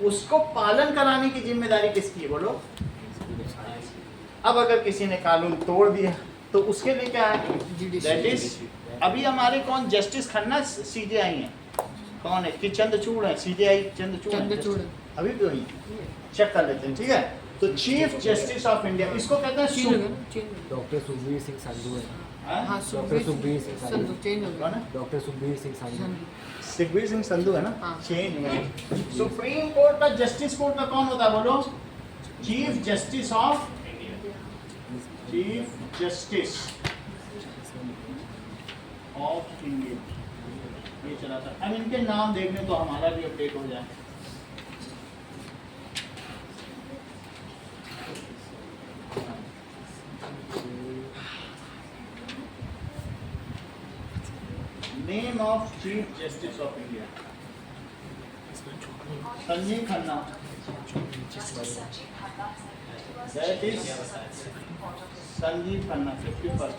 उसको पालन कराने की जिम्मेदारी किसकी है बोलो? अब अगर किसी ने कानून तोड़ दिया तो उसके लिए क्या है? दैट इज, अभी हमारे कौन जस्टिस खन्ना सीजेआई हैं, कौन है कि चंद्रचूड़ है? सीजेआई चंद्रचूड़ अभी भी वही चेक कर लेते हैं, ठीक है? तो चीफ जस्टिस ऑफ इंडिया, इसको कहते हैं डॉक्टर सुखबीर सिंह संधू है। हाँ, डॉक्टर सुखबीर सिंह संधू, चेंज हो गया। डॉक्टर सुखबीर सिंह संधू, सुखबीर सिंह संधू है ना? हाँ। चेंज में सुप्रीम कोर्ट का जस्टिस कोर्ट का कौन होता है बोलो? Chief justice of, chief justice of India, ये चला था। अब इनके नाम देख लें तो हमारा भी अपडेट हो जाए। Name of chief justice of India, Sanjeev Khanna, that is Sanjeev Khanna 51st।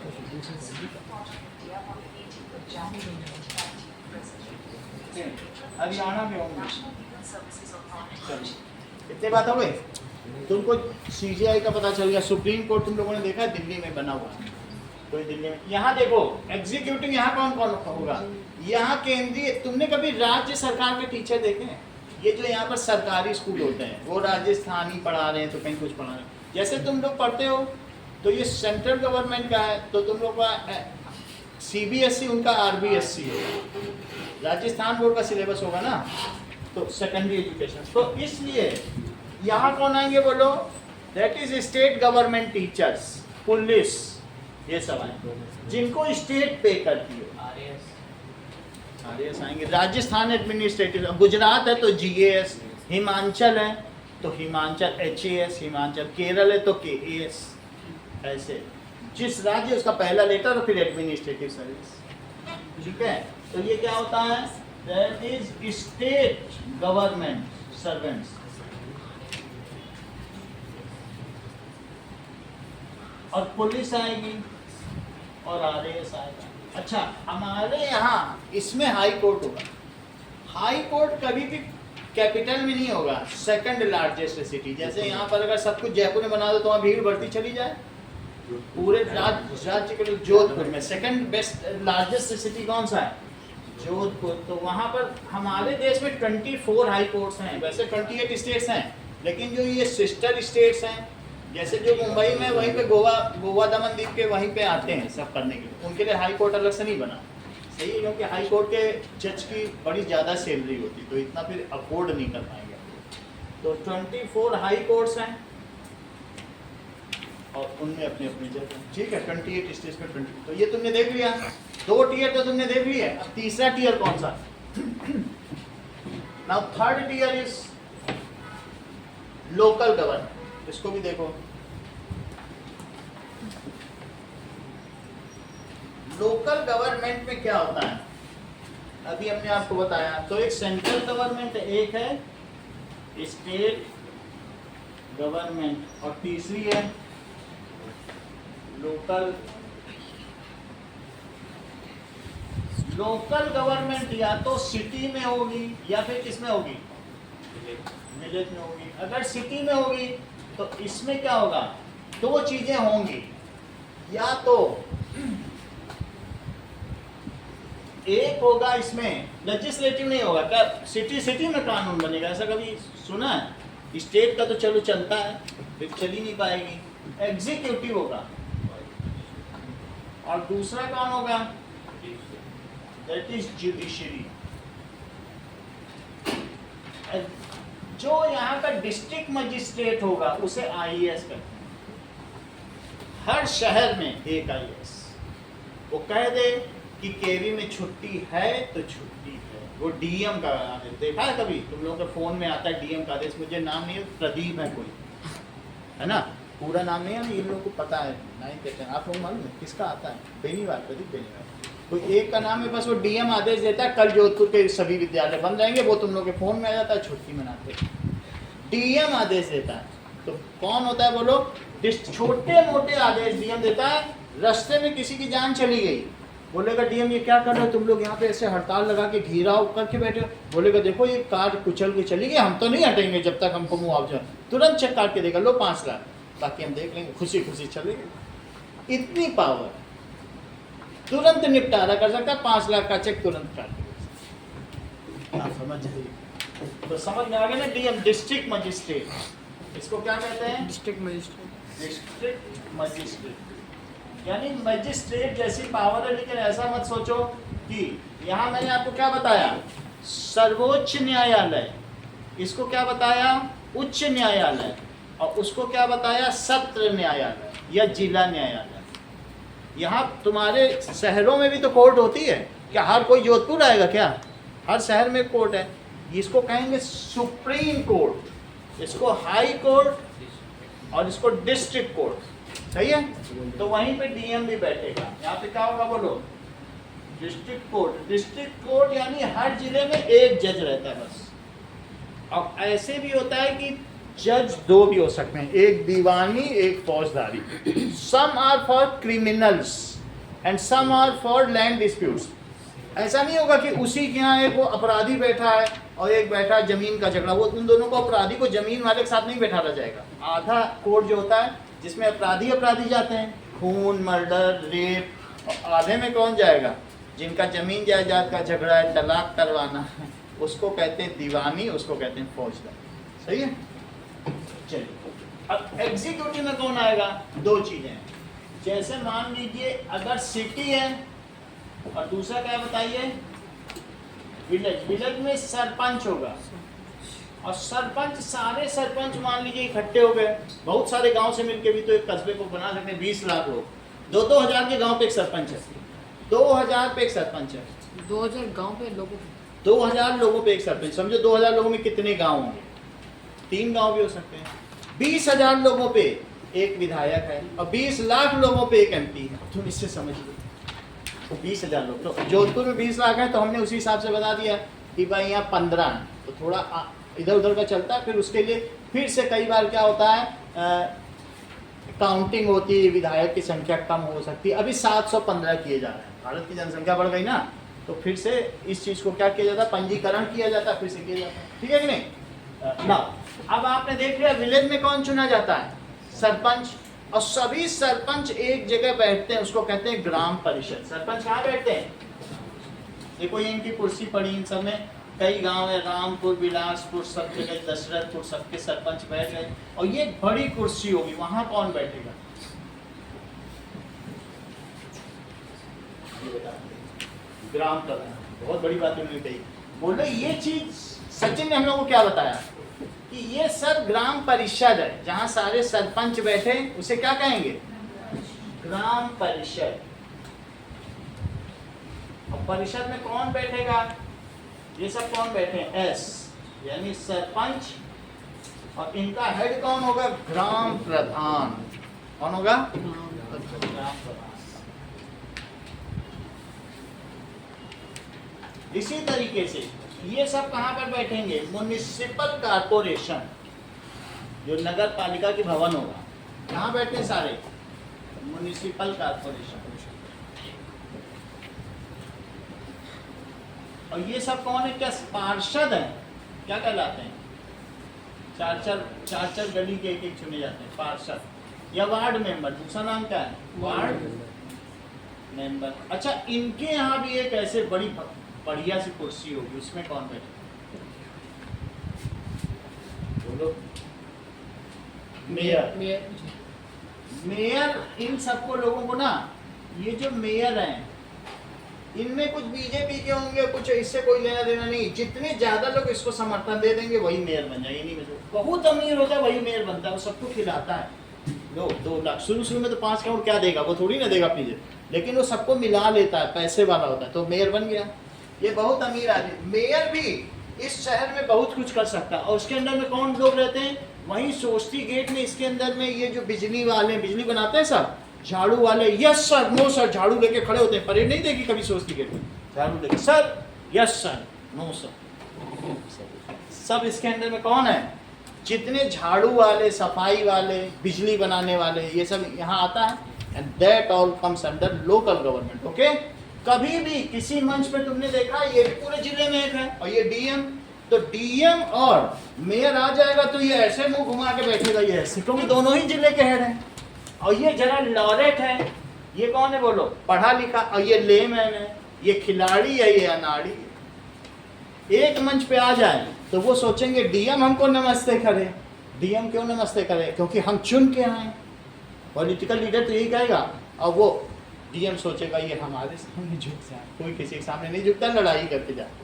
Haryana के होंगे। चलिए इतनी बात हो गई। तुमको सीजीआई का पता चल गया। सुप्रीम कोर्ट तुम लोगों ने देखा दिल्ली में बना हुआ है, कोई दिल्ली में। यहाँ देखो एग्जीक्यूटिव यहाँ कौन कौन होगा? यहाँ केंद्रीय, तुमने कभी राज्य सरकार के टीचर देखे हैं? ये जो यहाँ पर सरकारी स्कूल होते हैं वो राजस्थानी पढ़ा रहे हैं तो कहीं कुछ पढ़ा रहे हैं। जैसे तुम लोग पढ़ते हो तो ये सेंट्रल गवर्नमेंट का है, तो तुम लोग का सीबीएसई, उनका आरबीएससी है। राजस्थान बोर्ड का सिलेबस होगा ना, तो सेकेंडरी एजुकेशन। तो इसलिए यहाँ कौन आएंगे बोलो? That is state government teachers, police, ये सब आएंगे जिनको स्टेट पे करती है। आरएएस आएंगे। राजस्थान एडमिनिस्ट्रेटिव, गुजरात है तो जीएएस, हिमाचल है तो हिमाचल एचएएस, हिमाचल, केरल है तो केएएस। ऐसे जिस राज्य उसका पहला लेटर और फिर एडमिनिस्ट्रेटिव सर्विस, ठीक है? तो ये क्या होता है? That is state government servants. और पुलिस आएगी और आरएएस आएगा। अच्छा, हमारे यहाँ इसमें हाई कोर्ट होगा। हाई कोर्ट कभी भी कैपिटल में नहीं होगा, सेकंड लार्जेस्ट सिटी। जैसे यहाँ पर अगर सब कुछ जयपुर में बना दो तो वहाँ भीड़ बढ़ती चली जाए। पूरे राज्य के लिए जोधपुर में सेकंड बेस्ट लार्जेस्ट सिटी कौन सा है? जोधपुर। तो वहाँ पर हमारे देश में 24 हाई कोर्ट्स हैं। वैसे 28 स्टेट्स हैं, लेकिन जो ये सिस्टर स्टेट्स हैं, जैसे जो मुंबई में, वहीं पे गोवा दमन द्वीप के वहीं पे आते हैं सब करने के लिए, उनके लिए हाई कोर्ट अलग से नहीं बना। सही है, क्योंकि हाई कोर्ट के जज की बड़ी ज़्यादा सैलरी होती, तो इतना फिर अफोर्ड नहीं कर पाएंगे। तो 24 हाई कोर्ट्स हैं और उनमें अपनी अपनी जगह, ठीक है। 28 स्टेज पे 20, तो ये तुमने देख लिया, 2 टीयर तो तुमने देख लिया। अब तीसरा टीयर कौन सा? Now third tier is local government. इसको भी देखो, लोकल गवर्नमेंट में क्या होता है, अभी हमने आपको बताया। तो एक सेंट्रल गवर्नमेंट, एक है स्टेट गवर्नमेंट, और तीसरी है लोकल। लोकल गवर्नमेंट या तो सिटी में होगी या फिर किसमें होगी? विलेज में होगी। अगर सिटी में होगी तो इसमें क्या होगा? 2 चीजें होंगी, या तो एक होगा इसमें लेजिस्लेटिव नहीं होगा, क्या सिटी में कानून बनेगा? ऐसा कभी सुना है? स्टेट का तो चलो चलता है, फिर चल ही नहीं पाएगी। एग्जीक्यूटिव होगा, और दूसरा कौन होगा? That is judiciary. जो यहाँ का डिस्ट्रिक्ट मजिस्ट्रेट होगा उसे IAS कहते हैं। हर शहर में एक IAS, वो कह दे कि केवी में छुट्टी है तो छुट्टी है। वो DM का आदेश देखा है कभी? तुम लोगों के फोन में आता है DM का आदेश, मुझे नाम नहीं है, प्रदीप है कोई, है ना? पूरा नाम नहीं है, इन लोगों को पता है। 9th 10th आप लोग मालूम है किसका आता है? बेनीवाल, प्रदीप बेनीवाल। कोई एक का नाम है, बस वो DM आदेश देता है कल जोधपुर के सभी विद्यालय बंद रहेंगे, वो तुम लोग के फोन में आ जाता है, छुट्टी मनाते। DM आदेश देता है। तो कौन होता है बोलो? छोटे मोटे आदेश DM देता है। रास्ते में किसी की जान चली गई, बोलेगा DM ये क्या कर रहे हो तुम लोग यहाँ पे, ऐसे हड़ताल लगा के घेराव करके बैठे हो? बोलेगा देखो ये कार कुचल के चली गई, हम तो नहीं हटेंगे जब तक हमको मुआवजा। तुरंत चेक काट के देगा, लो 5 लाख, बाकी हम देख लेंगे, खुशी खुशी चलेंगे। इतनी पावर, तुरंत निपटारा कर सकता है। 5 लाख का चेक तुरंत काट। आप समझ जाइए। तो समझ में आ गया ना? DM डिस्ट्रिक्ट मजिस्ट्रेट, इसको क्या कहते हैं? District magistrate. डिस्ट्रिक्ट मजिस्ट्रेट यानी मजिस्ट्रेट जैसी पावर है, लेकिन ऐसा मत सोचो कि यहाँ मैंने आपको क्या बताया? सर्वोच्च न्यायालय, इसको क्या बताया? उच्च न्यायालय, और उसको क्या बताया? सत्र न्यायालय या जिला न्यायालय। यहाँ तुम्हारे शहरों में भी तो कोर्ट होती है क्या? हर कोई जोधपुर आएगा क्या? हर शहर में कोर्ट है। इसको कहेंगे सुप्रीम कोर्ट, इसको हाई कोर्ट, और इसको डिस्ट्रिक्ट कोर्ट। सही है? तो वहीं पे DM भी बैठेगा। यहाँ पे क्या होगा बोलो? District court. डिस्ट्रिक्ट कोर्ट यानी हर जिले में एक जज रहता है बस। अब ऐसे भी होता है कि जज 2 भी हो सकते हैं, एक दीवानी एक फौजदारी। Some are for criminals and some are for land disputes. ऐसा नहीं होगा कि उसी के यहाँ एक वो अपराधी बैठा है और एक बैठा है जमीन का झगड़ा, वो उन दोनों को, अपराधी को जमीन वाले के साथ नहीं बैठाया जाएगा। आधा कोर्ट जो होता है जिसमें अपराधी जाते हैं, खून, मर्डर, रेप, और आधे में कौन जाएगा? जिनका जमीन जायदाद का झगड़ा है, तलाक करवाना है, उसको कहते हैं दीवानी, उसको कहते हैं फौजदारी। सही है? चलिए, अब एग्जीक्यूटिव में कौन आएगा? 2 चीजें हैं। जैसे मान लीजिए अगर सिटी है, और दूसरा क्या बताइए? विलेज। विलेज में सरपंच होगा, और सरपंच, सारे सरपंच मान लीजिए इकट्ठे हो गए, बहुत सारे गांव से मिलके भी तो एक कस्बे को बना सकते हैं। 20 लाख लोग, 2-2 हजार के गांव पे एक सरपंच है, 2000 पे एक सरपंच है। 2000 गांव पे लोगों 2000 लोगों पे एक सरपंच। समझो 2000 लोगों में कितने गांव होंगे? 3 गांव भी हो सकते हैं। 20,000 लोगों पे एक विधायक है, और 20 लाख लोगों पे एक MP है। तुम इससे समझ लो, तो 20,000 लोग। तो जोधपुर में 20 लाख है, तो हमने उसी हिसाब से बता दिया कि भाई यहाँ 15 है, तो थोड़ा इधर उधर का चलता है। फिर उसके लिए फिर से कई बार क्या होता है, काउंटिंग होती है, विधायक की संख्या कम हो सकती है। अभी 715 किए जा रहे हैं, भारत की जनसंख्या बढ़ गई ना, तो फिर से इस चीज़ को क्या किया जाता है? पंजीकरण किया जाता है, फिर से किया जाता है। ठीक है कि नहीं? ना, अब आपने देख लिया विलेज में कौन चुना जाता है? सरपंच। और सभी सरपंच एक जगह बैठते हैं, उसको कहते हैं ग्राम परिषद। सरपंच कहाँ बैठते हैं? देखो ये इनकी कुर्सी पड़ी, इन सब में कई गांव है, रामपुर, बिलासपुर, सब जगह, दशरथपुर, सबके सरपंच बैठ गए। और ये बड़ी कुर्सी होगी, वहां कौन बैठेगा? ग्राम प्रधान। बहुत बड़ी बात उन्होंने कही। बोले ये चीज सचिन ने हम लोग को क्या बताया कि ये सब ग्राम परिषद है, जहां सारे सरपंच बैठे उसे क्या कहेंगे? ग्राम परिषद। और परिषद में कौन बैठेगा? ये सब कौन बैठे हैं? एस यानी सरपंच, और इनका हेड कौन होगा? ग्राम प्रधान। कौन होगा? ग्राम प्रधान। इसी तरीके से ये सब कहाँ पर बैठेंगे? म्युनिसिपल कारपोरेशन, जो नगर पालिका की भवन होगा, कहाँ बैठे सारे? Municipal corporation. और ये सब कौन है? क्या पार्षद है? क्या कहलाते हैं? चार गली के एक चुने जाते हैं पार्षद, या वार्ड मेंबर। दूसरा नाम क्या है? Ward member. अच्छा, इनके यहाँ भी एक ऐसे बढ़िया सी कुर्सी होगी, उसमें कौन बैठे? बोलो। मेयर। मेयर इन सबको लोगों को ना, ये जो मेयर हैं इनमें कुछ बीजेपी के होंगे, कुछ इससे कोई लेना देना नहीं। जितने ज्यादा लोग इसको समर्थन दे देंगे वही मेयर बन जाएंगे। नहीं में बहुत अमीर होता है वही मेयर बनता है, वो सबको खिलाता है। 2 लाख शुरू में तो 5 करोड़ क्या देगा? वो थोड़ी ना देगा अपनी, लेकिन वो सबको मिला लेता है, पैसे वाला होता है, तो मेयर बन गया। ये बहुत अमीर आदमी। मेयर भी इस शहर में बहुत कुछ कर सकता है। और उसके अंदर में कौन लोग रहते हैं? वहीं सोस्ती गेट में, इसके अंदर में ये जो बिजली वाले बिजली बनाते हैं सब, झाड़ू वाले, यस सर, नो सर, झाड़ू लेके खड़े होते हैं। परेड नहीं देखी कभी सोस्ती गेट में? झाड़ू लेके sir, yes sir, no sir. सब इसके अंदर में कौन है? जितने झाड़ू वाले, सफाई वाले, बिजली बनाने वाले, ये सब यहाँ आता है। And that all comes under local government. Okay, कभी भी किसी मंच पे तुमने देखा ये भी पूरे जिले में एक है, और ये डीएम, तो डीएम और मेयर आ जाएगा तो ये ऐसे मुंह घुमा के बैठेगा, ये ऐसे, क्योंकि दोनों ही जिले के हेड हैं। और ये जरा लॉरेट है, ये कौन है बोलो? पढ़ा लिखा। और ये लेमैन है, ये खिलाड़ी है, ये अनाड़ी है। एक मंच पे आ जाए तो वो सोचेंगे डीएम हमको नमस्ते करे। डीएम क्यों नमस्ते करे? क्योंकि हम चुन के आए। पॉलिटिकल लीडर तो यही कहेगा, और वो डीएम सोचेगा ये हमारे सामने झुक जाए। कोई किसी के सामने नहीं झुकता, लड़ाई करके जाते।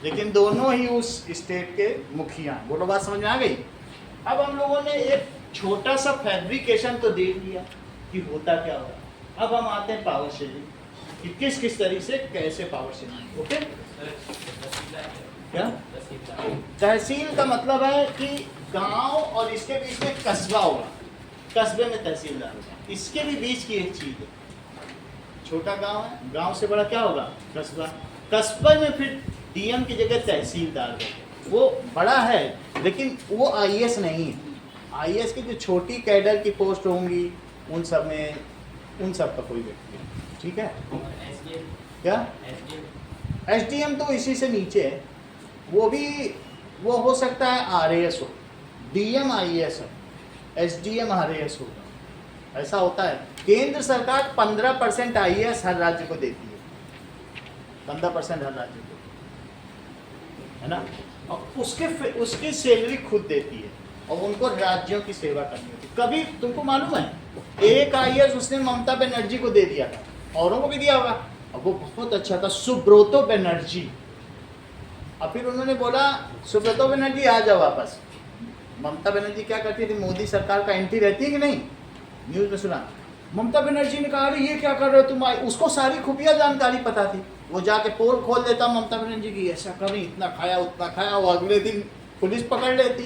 लेकिन दोनों ही उस स्टेट के मुखिया हैं। बोलो, बात समझ में आ गई? अब हम लोगों ने एक छोटा सा फैब्रिकेशन तो देख लिया कि होता क्या होगा। अब हम आते हैं पावर शेयरिंग, कि किस किस तरीके से कैसे पावर शेयरिंग। ओके, क्या तहसील का मतलब है कि गांव और इसके बीच में कस्बा होगा, कस्बे में तहसीलदार होगा। इसके भी बीच की एक चीज है, छोटा गांव है, गांव से बड़ा क्या होगा? कस्बा। कस्बे में फिर डीएम की जगह तहसीलदार होगा। वो बड़ा है लेकिन वो आईएएस नहीं है। आईएएस की जो छोटी कैडर की पोस्ट होंगी उन सब में, उन सब का कोई व्यक्ति है। ठीक है, क्या एसडीएम तो इसी से नीचे है, वो भी वो हो सकता है आरएएस हो, डीएम आईएएस हो, एसडीएम आरएएस होगा, ऐसा होता है। केंद्र सरकार 15% आईएएस हर राज्य को देती है, 15% हर राज्य को, है ना। और उसकी सैलरी खुद देती है और उनको राज्यों की सेवा करनी होती है। कभी तुमको मालूम है एक आईएएस उसने ममता बनर्जी को दे दिया था, औरों को भी दिया होगा, और वो बहुत अच्छा था, सुब्रतो बनर्जी। और फिर उन्होंने बोला सुब्रतो बनर्जी आ जाओ वापस। ममता बनर्जी क्या करती थी, मोदी सरकार का एंटी रहती है कि नहीं, न्यूज में सुना। ममता बनर्जी ने कहा ये क्या कर रहे हो तुम, उसको सारी खुफिया जानकारी पता थी। वो जाके पोल खोल देता ममता बनर्जी की, ऐसा कर रही, इतना खाया उतना खाया, वो अगले दिन पुलिस पकड़ लेती।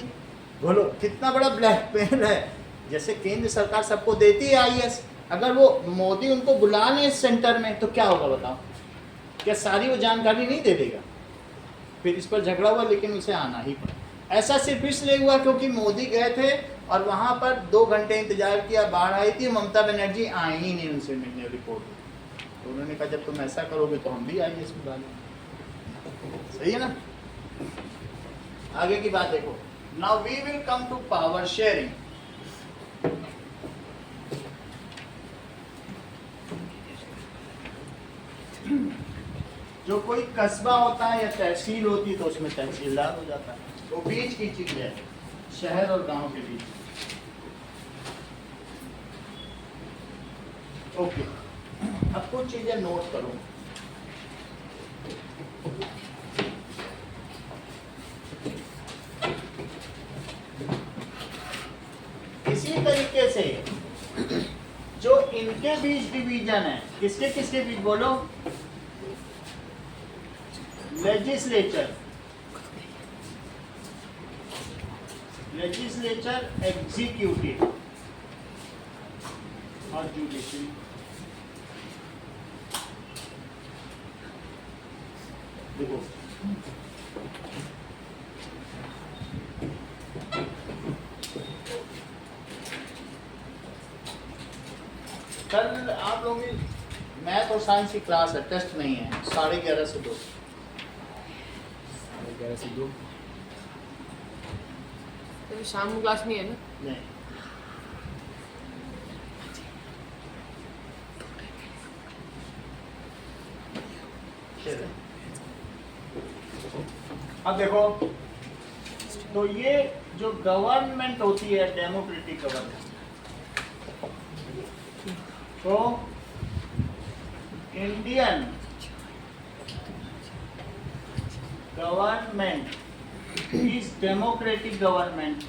बोलो कितना बड़ा ब्लैकमेल है। जैसे केंद्र सरकार सबको देती है आईएएस, अगर वो मोदी उनको बुला लें सेंटर में तो क्या होगा बताओ, क्या सारी वो जानकारी नहीं दे देगा। फिर इस पर झगड़ा हुआ लेकिन उसे आना ही पड़ा। ऐसा सिर्फ इसलिए हुआ क्योंकि मोदी गए थे और वहाँ पर 2 घंटे इंतजार किया, बाढ़ आई थी, ममता बनर्जी आई ही नहीं उनसे मिलने रिपोर्ट। तो उन्होंने कहा जब तुम ऐसा करोगे तो हम भी आएंगे इसमें डालेंगे। सही है ना। आगे की बात देखो। Now we will come to power sharing. जो कोई कस्बा होता है या तहसील होती है तो उसमें तहसीलदार हो जाता है। तो बीच की चीज है, शहर और गांव के बीच। ओके, अब कुछ चीजें नोट करो। से जो इनके बीच डिवीजन है, किसके किसके बीच बोलो? लेजिस्लेचर, लेजिस्लेचर, एग्जीक्यूटिव और जुडिशरी। देखो कल आप लोगों की मैथ और साइंस की क्लास है, टेस्ट नहीं है, 11:30 से 2। 11 से 2। तो शाम को क्लास नहीं है ना? नहीं, चलो। अब देखो, तो ये जो गवर्नमेंट होती है, डेमोक्रेटिक गवर्नमेंट, तो Indian government is democratic government.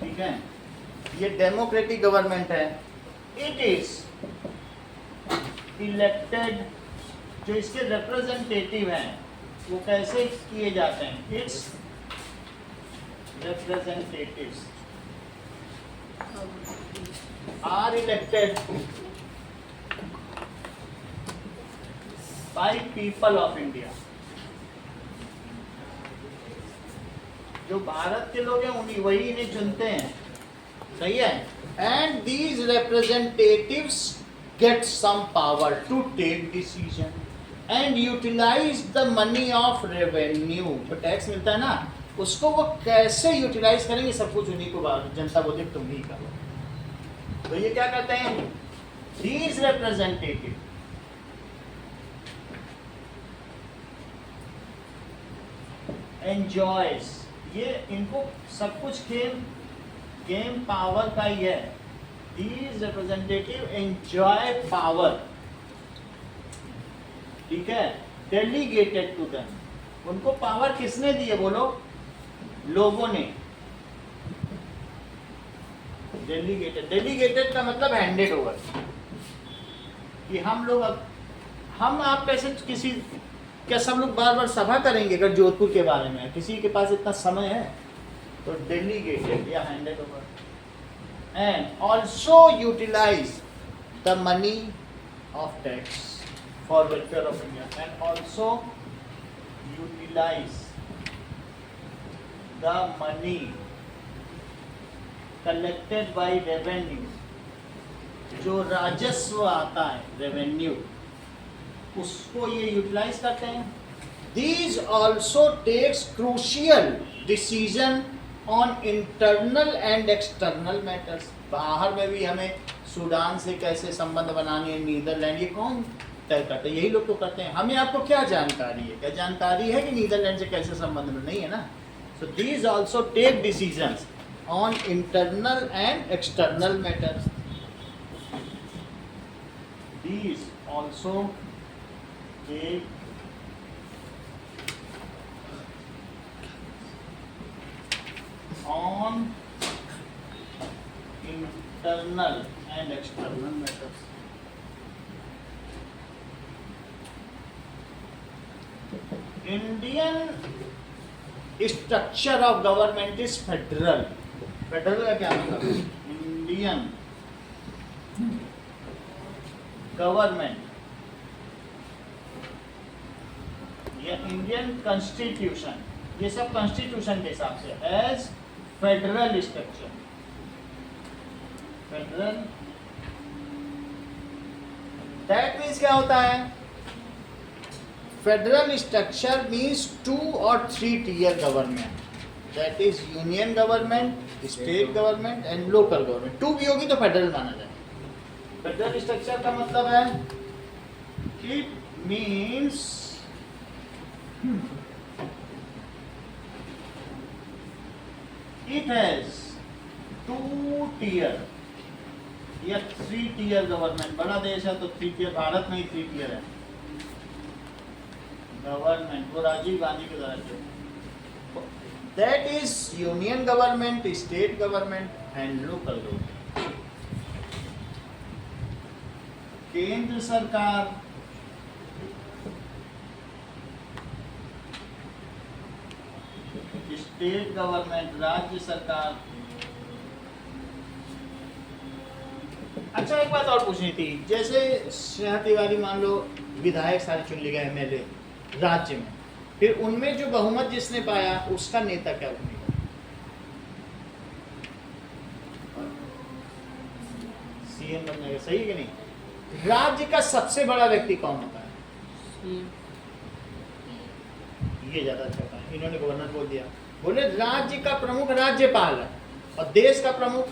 ठीक है, ये डेमोक्रेटिक गवर्नमेंट है। इट इज इलेक्टेड, जो इसके रिप्रेजेंटेटिव हैं वो कैसे किए जाते हैं? It's representatives are elected by people of India। जो भारत के लोग हैं उन्हीं वही इन्हें चुनते हैं, सही है। And these representatives get some power to take decision and utilise the money of revenue. तो टैक्स मिलता है ना, उसको वो कैसे यूटिलाइज करेंगे सब कुछ उन्हीं को जनता बोलती है तुम ही करो। तो ये क्या करते हैं? दीज रिप्रेजेंटेटिव एंजॉयज, ये इनको सब कुछ गेम पावर का ही है। दीज रिप्रेजेंटेटिव एंजॉय पावर, ठीक है, डेलीगेटेड टू देम। उनको पावर किसने दी है बोलो? लोगों ने। डेलीगेटेड, डेलीगेटेड का मतलब हैंडेड ओवर, कि हम आप कैसे किसी, क्या सब लोग बार बार सभा करेंगे अगर जोधपुर के बारे में? किसी के पास इतना समय है? तो डेलीगेटेड या handed over. And also utilise the money of tax for welfare of India, and also utilise the money collected by revenue, जो राजस्व आता है रेवेन्यू, उसको ये यूटिलाइज करते हैं। These also takes crucial decision on internal and external matters। बाहर में भी हमें सूडान से कैसे संबंध बनाने हैं, नीदरलैंड, ये कौन तय करते हैं? यही लोग तो करते हैं। हमें आपको क्या जानकारी है? क्या जानकारी है कि नीदरलैंड से कैसे संबंध में? नहीं है ना। So these also take decisions on internal and external matters। These also take on internal and external matters। Indian structure of government is federal. Federal का क्या मतलब? इंडियन गवर्नमेंट या इंडियन कॉन्स्टिट्यूशन, ये सब कॉन्स्टिट्यूशन के हिसाब से as federal structure. Federal that means क्या होता है? Federal structure means 2 or 3 tier government, that is union government, state government and local government। 2 भी होगी तो फेडरल माना जाए। फेडरल स्ट्रक्चर का मतलब है, it means it has 2 tier या 3 tier गवर्नमेंट। बड़ा देश है तो 3 tier, भारत में ही 3 tier है गवर्नमेंट, वो राजीव गांधी के द्वारा थे। That is union government, state government and local government. केंद्र सरकार, स्टेट गवर्नमेंट राज्य सरकार। अच्छा एक बात और पूछनी थी, जैसे स्नेहा तिवारी मान लो विधायक सारे चुन लिए गए एमएलए राज्य में, फिर उनमें जो बहुमत जिसने पाया उसका नेता क्या बनेगा? सीएम बन जाएगा, सही है कि नहीं? राज्य का सबसे बड़ा व्यक्ति कौन होता है? ये ज्यादा अच्छा होता है, इन्होंने गवर्नर बोल दिया। बोले राज्य का प्रमुख राज्यपाल है और देश का प्रमुख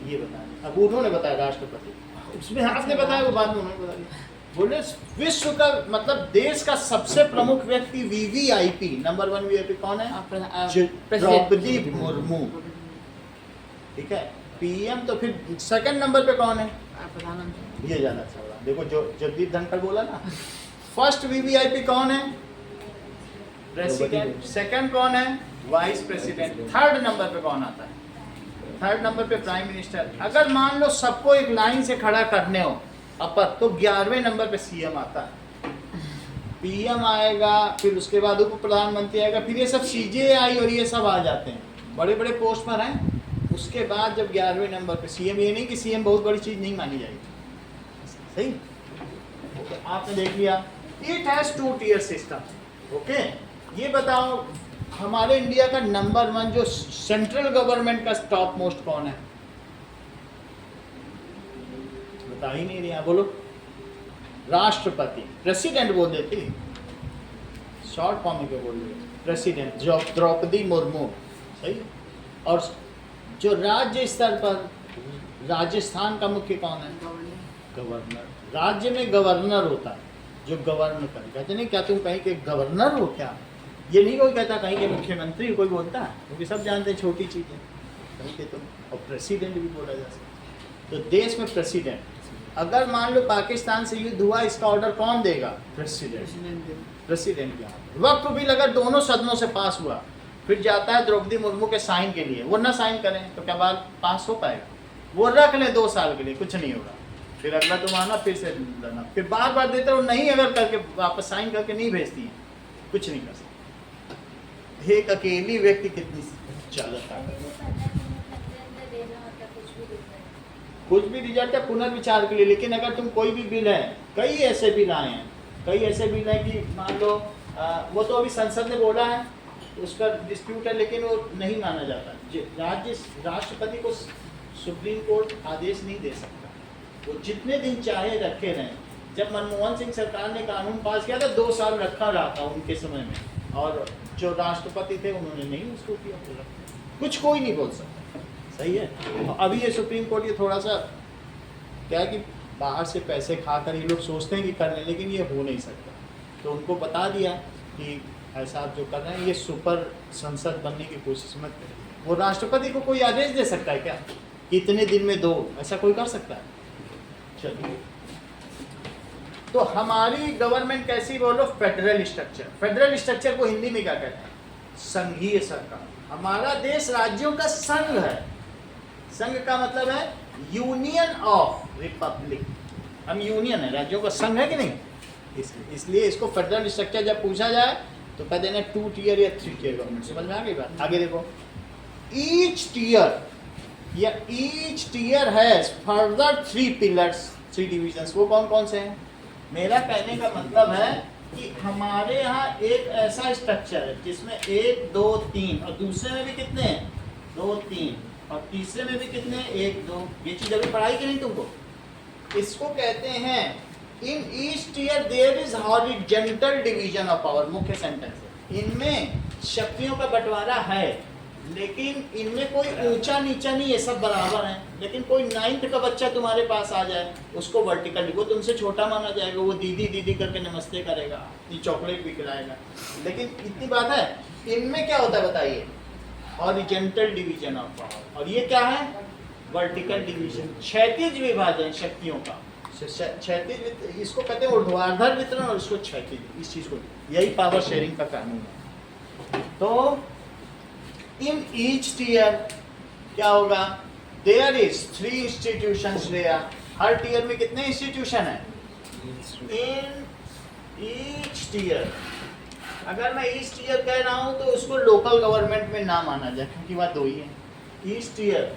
ये बताया। अब उन्होंने बताया राष्ट्रपति, उसमें आपने बताया, वो बाद में उन्होंने बता दिया। बोले विश्व का मतलब देश का सबसे प्रमुख व्यक्ति वीवीआईपी, नंबर 1 वीआईपी कौन है? द्रौपदी मुर्मू। ठीक है, पीएम तो फिर सेकंड नंबर पे कौन है? प्रधानमंत्री। ये ज्यादा अच्छा होगा। देखो जो जगदीप धनखड़ बोला ना, फर्स्ट वीवीआईपी कौन है? प्रेसिडेंट। सेकंड कौन है? Vice president. थर्ड नंबर पे कौन आता है? थर्ड नंबर पे प्राइम मिनिस्टर। अगर मान लो सबको एक लाइन से खड़ा करने हो अपर, तो 11वें नंबर पे सीएम आता है। पीएम आएगा, फिर उसके बाद उप प्रधानमंत्री आएगा, फिर ये सब सीजेआई और ये सब आ जाते हैं, बड़े बड़े पोस्ट पर हैं। उसके बाद जब 11वें नंबर पे सीएम, ये नहीं कि सीएम बहुत बड़ी चीज नहीं मानी जाएगी, सही? तो आपने देख लिया, it has 2 tier system. Okay, ये बताओ हमारे इंडिया का नंबर 1 जो सेंट्रल गवर्नमेंट का टॉप मोस्ट कौन है? बता ही नहीं रहा, बोलो। राष्ट्रपति, प्रेसिडेंट बोल देती, शॉर्ट फॉर्म में क्या बोल रही है? प्रेसिडेंट, जो द्रौपदी मुर्मू, सही। और जो राज्य स्तर पर, राजस्थान का मुख्य कौन है? गवर्नर। राज्य में गवर्नर होता है जो गवर्न करे। कहते नहीं क्या तुम कहीं के गवर्नर हो क्या? ये नहीं कोई कहता कहीं के मुख्यमंत्री, कोई बोलता है, क्योंकि सब जानते हैं छोटी चीज़ है कहीं के। तो और प्रेसिडेंट भी बोला जा सकता। तो देश में प्रेसिडेंट, अगर मान लो पाकिस्तान से युद्ध हुआ, इसका ऑर्डर कौन देगा? प्रेसिडेंट। प्रेसिडेंट के हाथ। वक्त बिल अगर दोनों सदनों से पास हुआ, फिर जाता है द्रौपदी मुर्मू के साइन के लिए, वो ना साइन करें तो क्या बात पास हो पाएगा? वो रख लें 2 साल के लिए, कुछ नहीं होगा। फिर अगला तुम आना, फिर से लड़ना, फिर बार बार देते हो, नहीं अगर करके वापस साइन करके नहीं भेजती है, कुछ नहीं कर सकते। एक अकेली व्यक्ति कितनी ज्यादा ताकत, कुछ भी रिजल्ट है पुनर्विचार के लिए। लेकिन अगर तुम कोई भी बिल है, कई ऐसे बिल आए हैं, कई ऐसे बिल हैं कि मान लो वो तो अभी संसद ने बोला है, उसका डिस्प्यूट है, लेकिन वो नहीं माना जाता। राष्ट्रपति को सुप्रीम कोर्ट आदेश नहीं दे सकता, वो जितने दिन चाहे रखे रहें। जब मनमोहन सिंह सरकार ने कानून पास किया था, 2 साल रखा रहा था उनके समय में, और जो राष्ट्रपति थे उन्होंने नहीं उसको किया, कुछ कोई नहीं बोल सकता, सही है। अभी ये सुप्रीम कोर्ट ये थोड़ा सा क्या है कि बाहर से पैसे खाकर ये लोग सोचते हैं कि कर लें, लेकिन ये हो नहीं सकता। तो उनको बता दिया कि ऐसा आप जो कर रहे हैं, ये सुपर संसद बनने की कोशिश मत करें। वो राष्ट्रपति को कोई आदेश दे सकता है क्या कि इतने दिन में दो? ऐसा कोई कर सकता है? चलिए, तो हमारी गवर्नमेंट कैसी बोलो? Federal structure. फेडरल स्ट्रक्चर को हिंदी में क्या कहते हैं? संघीय सरकार। हमारा देश राज्यों का संघ है। संघ का मतलब है यूनियन ऑफ रिपब्लिक। हम यूनियन है, राज्यों का संघ है कि नहीं? इसलिए इसको फेडरल स्ट्रक्चर जब पूछा जाए तो कह देना 2 tier या 3 tier गवर्नमेंट। समझ में आ गई बात? आगे देखो, each tier has further 3 pillars, 3 divisions। वो कौन कौन से हैं? मेरा कहने का मतलब है कि हमारे यहाँ एक ऐसा स्ट्रक्चर है जिसमें 1 2 3, और दूसरे में भी कितने हैं? 2 3, और तीसरे में भी कितने हैं? 1 2। ये चीज अभी पढ़ाई की नहीं तुमको? इसको कहते हैं in each tier there is horizontal division of power. मुख्य सेंटेंस है, इनमें शक्तियों का बंटवारा है, लेकिन इनमें कोई ऊंचा नीचा नहीं है, सब बराबर हैं। लेकिन कोई 9th का बच्चा तुम्हारे पास आ जाए, उसको वर्टिकल, वो तुमसे छोटा माना जाएगा, वो दीदी दीदी करके नमस्ते करेगा, ये चॉकलेट भी खिलाएगा। लेकिन इतनी बात है, इनमें क्या होता है बताइए? Horizontal division of power. और ये क्या है? वर्टिकल डिवीजन, क्षैतिज विभाजन शक्तियों का। क्षैतिज, इसको कहते हैं ऊर्ध्वाधर वितरण, और इसको क्षैतिज, इस चीज को, यही पावर शेयरिंग का कानून है। तो इन ईच टीयर क्या होगा, देयर इज 3 इंस्टीट्यूशंस देयर, हर टीयर में कितने इंस्टीट्यूशन है, इन ईच टीयर। अगर मैं ईच टीयर कह रहा हूं तो उसको लोकल गवर्नमेंट में ना माना जाए, क्योंकि बात दो ही है। Each tier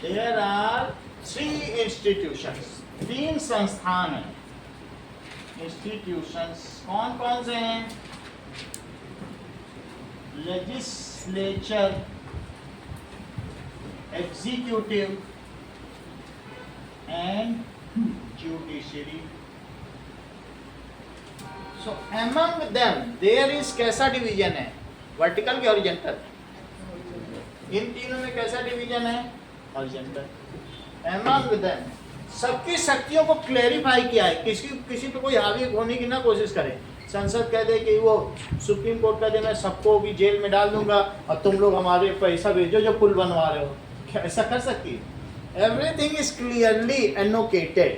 there are 3 institutions, 3 संस्थान हैं। इंस्टीट्यूशंस कौन कौन से हैं, legislature, executive and judiciary. So among them there is कैसा डिवीजन है, वर्टिकल की हॉरिजॉन्टल, इन तीनों में कैसा डिवीजन है, हॉरिजॉन्टल। among them सबकी शक्तियों को क्लेरिफाई किया है, किसी पे कोई हावी होने की ना कोशिश करे। संसद कह दे कि वो सुप्रीम कोर्ट कह दे मैं सबको भी जेल में डाल दूंगा और तुम लोग हमारे पैसा भेजो जो पुल बनवा रहे हो, क्या ऐसा कर सकती है? Everything is clearly annotated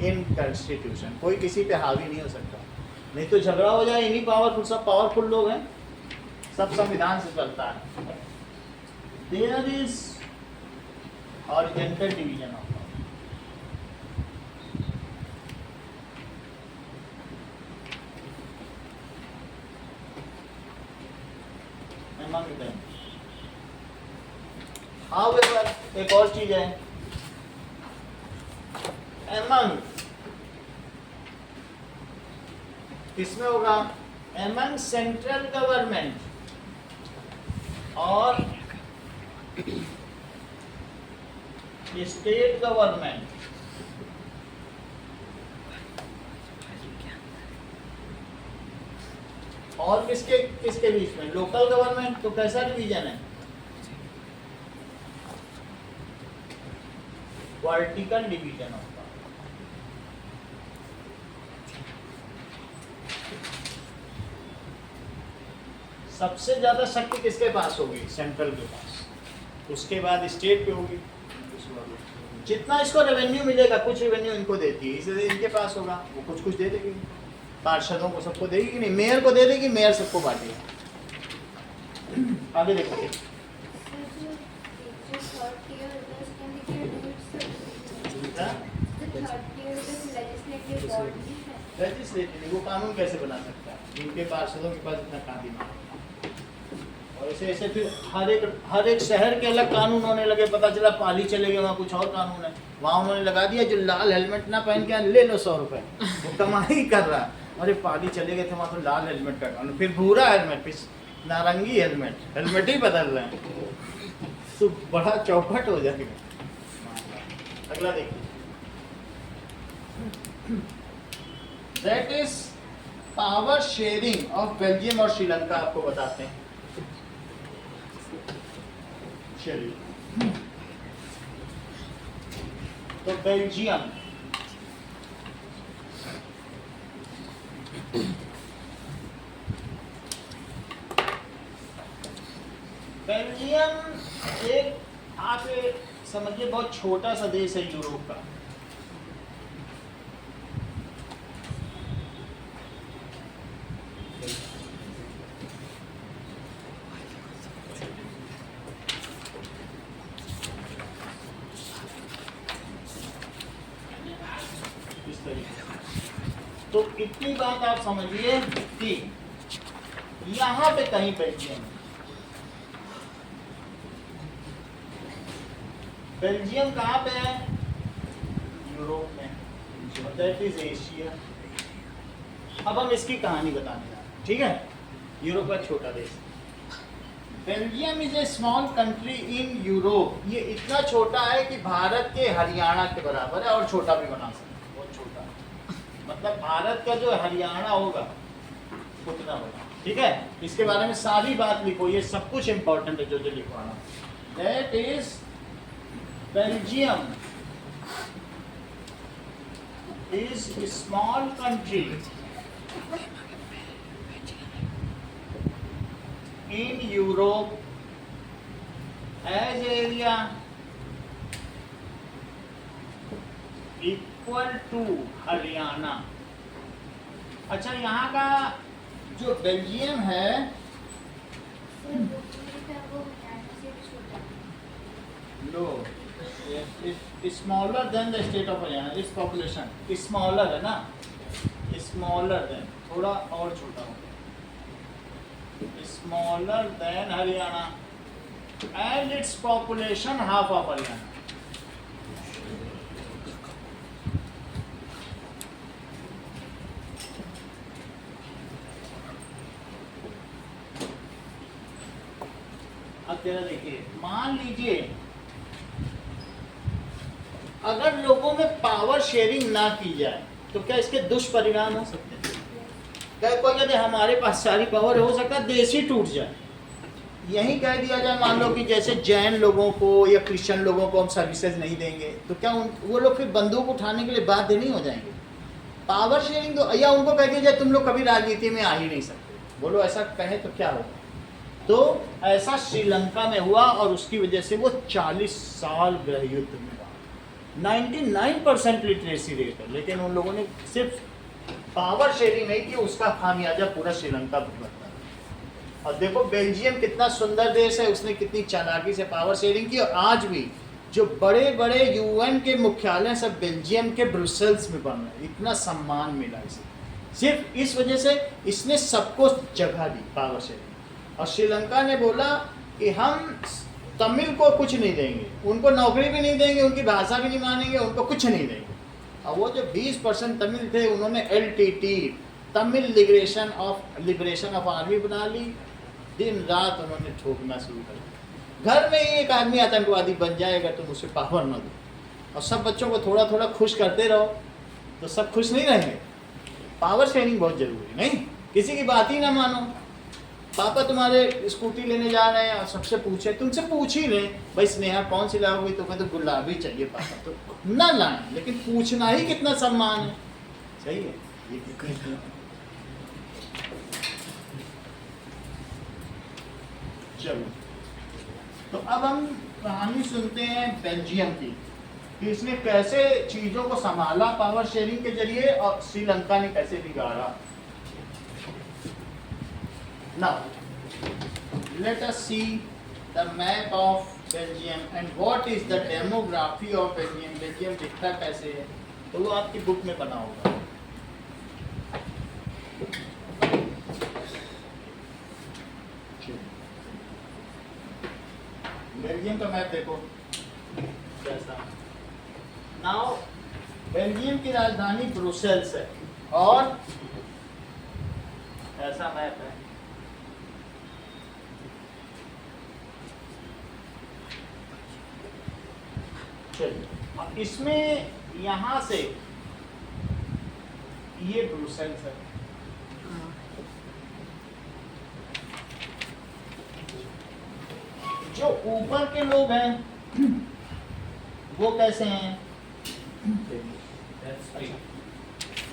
in constitution, कोई किसी पे हावी नहीं हो सकता, नहीं तो झगड़ा हो जाए। इन्हीं पावरफुल, सब पावरफुल लोग हैं, सब संविधान से चलता है। There is horizontal division of among them. However, एक और चीज है, among किसमें होगा, among सेंट्रल गवर्नमेंट और स्टेट गवर्नमेंट। और किसके किसके बीच में, लोकल गवर्नमेंट। तो कैसा डिवीजन है, वर्टिकल डिवीजन ऑफ पावर। सबसे ज्यादा शक्ति किसके पास होगी, सेंट्रल के पास, उसके बाद स्टेट पे होगी, जितना इसको रेवेन्यू मिलेगा, कुछ रेवेन्यू इनको देती है, इसलिए इनके पास होगा, वो कुछ कुछ दे देगी, पार्षदों को सबको देगी कि नहीं, मेयर को दे देगी, मेयर सबको बांटेगा। आगे देखो, लेजिस्लेटिव वो कानून कैसे बना सकता है, इनके पार्षदों के पास इतना कहाँ दिमाग है। और ऐसे ऐसे फिर हर एक शहर के अलग कानून होने लगे, पता चला पाली चले गए, वहाँ कुछ और कानून है, वहाँ उन्होंने लगा दिया जो लाल हेलमेट ना पहन के ले लो 100 रुपए, वो कमाई कर रहा है। अरे पाली चले गए थे वहाँ तो लाल हेलमेट का कानून, फिर भूरा हेलमेट, फिर नारंगी हेलमेट, हेलमेट ही बदल रहे हैं, तो बड़ा चौपट हो जाएगा। अगला देखिए, that is power sharing of Belgium और श्रीलंका। आपको बताते हैं, चलिए, तो बेल्जियम एक आप समझिए बहुत छोटा सा देश है यूरोप का। इस तरीके से, तो इतनी बात आप समझिए कि यहाँ पे कहीं बेल्जियम, बेल्जियम कहाँ पे है, यूरोप में, दैट इज एशिया। अब हम इसकी कहानी बताने जा रहे हैं, ठीक है। यूरोप का छोटा देश, Belgium is a small country in Europe. ये इतना छोटा है कि भारत के हरियाणा के बराबर है, और छोटा भी बना सकते हैं, बहुत छोटा है। मतलब भारत का जो हरियाणा होगा उतना होगा, ठीक है। इसके बारे में सारी बात लिखो, ये सब कुछ इंपॉर्टेंट है जो जो लिखवाना। That is Belgium is a small country in Europe, has area equal to Haryana. अच्छा, यहाँ का जो बेल्जियम है जैसे बुक में वो हरियाणा से भी छोटा है। लो smaller than the state of Haryana, इस पॉपुलेशन स्मॉलर है ना, स्मॉलर देन थोड़ा और छोटा हो, smaller than Haryana and its population half of Haryana. अब जरा देखिए, मान लीजिए अगर लोगों में पावर शेयरिंग ना की जाए तो क्या इसके दुष्परिणाम हो सकते हैं? क्या कोई कहते हमारे पास सारी पावर हो सकता है देश ही टूट जाए। यही कह दिया जाए, मान लो कि जैसे जैन लोगों को या क्रिश्चियन लोगों को हम सर्विसेज नहीं देंगे तो क्या वो लोग फिर बंदूक उठाने के लिए बाध्य नहीं हो जाएंगे? पावर शेयरिंग तो, या उनको कह दिया जाए तुम लोग कभी राजनीति में आ ही नहीं सकते, बोलो ऐसा कहे तो क्या होगा? तो ऐसा श्रीलंका में हुआ और उसकी वजह से वो 40 साल गृह युद्ध में रहा। 99% लिटरेसी रेट है, लेकिन उन लोगों ने सिर्फ पावर शेयरिंग नहीं की, उसका खामियाजा पूरा श्रीलंका भुगतना है। और देखो बेल्जियम कितना सुंदर देश है, उसने कितनी चालाकी से पावर शेयरिंग की, और आज भी जो बड़े बड़े यूएन के मुख्यालय सब बेल्जियम के ब्रुसेल्स में बन रहे, इतना सम्मान मिला इसे सिर्फ इस वजह से, इसने सबको जगह दी पावर शेयरिंग। और श्रीलंका ने बोला कि हम तमिल को कुछ नहीं देंगे, उनको नौकरी भी नहीं देंगे, उनकी भाषा भी नहीं मानेंगे, उनको कुछ नहीं देंगे। और वो जो 20% तमिल थे उन्होंने LTT Tamil liberation of army बना ली। दिन रात उन्होंने ठोकना शुरू कर दिया, घर में ही एक आदमी आतंकवादी बन जाएगा तुम उसे पावर न दो। और सब बच्चों को थोड़ा थोड़ा खुश करते रहो तो सब खुश नहीं रहेंगे। पावर शेयरिंग बहुत जरूरी, नहीं किसी की बात ही ना मानो। पापा तुम्हारे स्कूटी लेने जा रहे हैं और सबसे पूछे, तुमसे पूछ ही रहे भाई स्नेहा कौन सी लाओगी, तो कहते गुलाबी चाहिए पापा, तो ना लाएं, लेकिन पूछना ही कितना सम्मान है। सही है ये कितनी। चलो तो अब हम कहानी सुनते हैं बेल्जियम की कि इसने कैसे चीजों को संभाला पावर शेयरिंग के जरिए और श्रीलंका ने कैसे बिगाड़ा। Now, let us see the map of Belgium and what is the demography of Belgium. Belgium दिखता कैसे है, तो वो आपकी बुक में बना होगा। बेल्जियम का मैप देखो कैसा। Now, बेल्जियम की राजधानी ब्रुसेल्स है और ऐसा मैप है। इसमें यहां से ये ब्रुसेल्स है, जो ऊपर के लोग हैं वो कैसे हैं?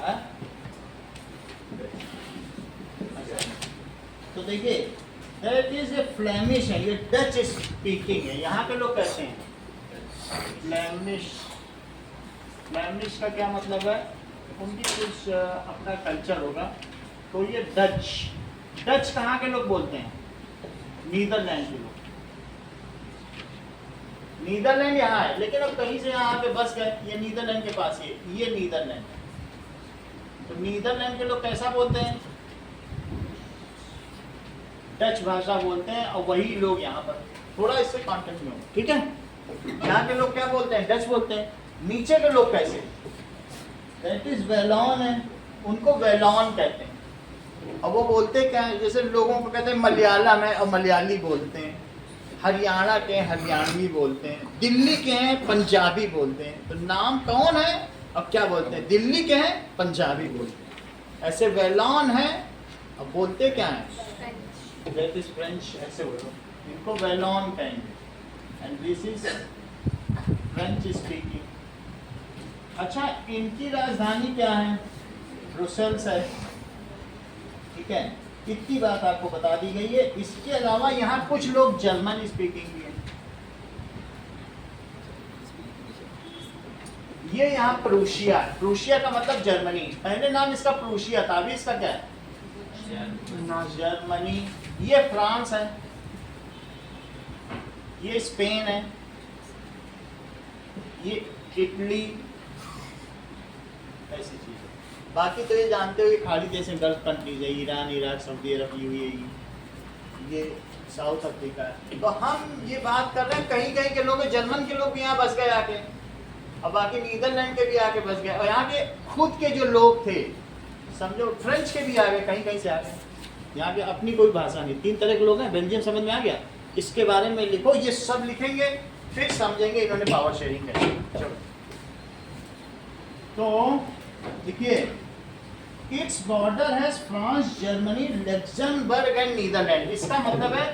हाँ? तो देखिए दैट इज ए फ्लेमिश है, ये डच स्पीकिंग है। यहाँ के लोग कैसे हैं? फ्लेमिश। फ्लेमिश का क्या मतलब है? उनकी कुछ अपना कल्चर होगा। तो ये डच, डच कहाँ के लोग बोलते हैं? नीदरलैंड के लोग। नीदरलैंड यहाँ है, लेकिन अब कहीं से यहाँ पे बस गए, ये नीदरलैंड के पास ये नीदरलैंड है। तो नीदरलैंड के लोग कैसा बोलते हैं? डच भाषा बोलते हैं, और वही लोग यहाँ पर थोड़ा इससे कॉन्टेक्ट में हो, ठीक है? यहाँ के लोग क्या बोलते हैं? डच बोलते हैं। नीचे के लोग कैसे? दैट इज वेलॉन है, उनको वेलॉन कहते हैं। और वो बोलते क्या है? जैसे लोगों को कहते हैं मलयालम है और मलयाली बोलते हैं, हरियाणा के हरियाणवी बोलते हैं, दिल्ली के हैं पंजाबी बोलते हैं। तो नाम कौन है और क्या बोलते हैं? दिल्ली के हैं पंजाबी बोलते हैं। ऐसे वेलॉन है और बोलते क्या है? दैट इज फ्रेंच, ऐसे बोलो, इनको वेलॉन कहेंगे। And this is French speaking. अच्छा, इनकी राजधानी क्या है? ब्रुसेल्स है, ठीक है? इतनी बात आपको बता दी गई है। इसके अलावा यहाँ कुछ लोग जर्मन स्पीकिंग भी हैं। ये यहाँ प्रूशिया, प्रूशिया का मतलब जर्मनी। पहले नाम इसका प्रूशिया था, अभी इसका क्या है? जर्मनी। ये फ्रांस है, ये स्पेन है, ये इटली, ऐसी चीज है। बाकी तो ये जानते हो ये खाड़ी देश में गल्फ कंट्रीज है, ईरान, इराक, सऊदी अरब, यूएई, ये साउथ अफ्रीका है। तो हम ये बात कर रहे हैं कहीं कहीं के लोग, जर्मन के लोग भी यहाँ बस गए आके, और बाकी नीदरलैंड के भी आके बस गए, और यहाँ के खुद के जो लोग थे, समझो फ्रेंच के भी आ गए, कहीं कहीं से आ गए। यहाँ के अपनी कोई भाषा नहीं, 3 तरह के लोग हैं। बेल्जियम समझ में आ गया? इसके बारे में लिखो, ये सब लिखेंगे फिर समझेंगे इन्होंने पावर शेयरिंग कैसे। चलो तो देखिए, its border has France, Germany, Luxembourg and Netherlands. इसका मतलब है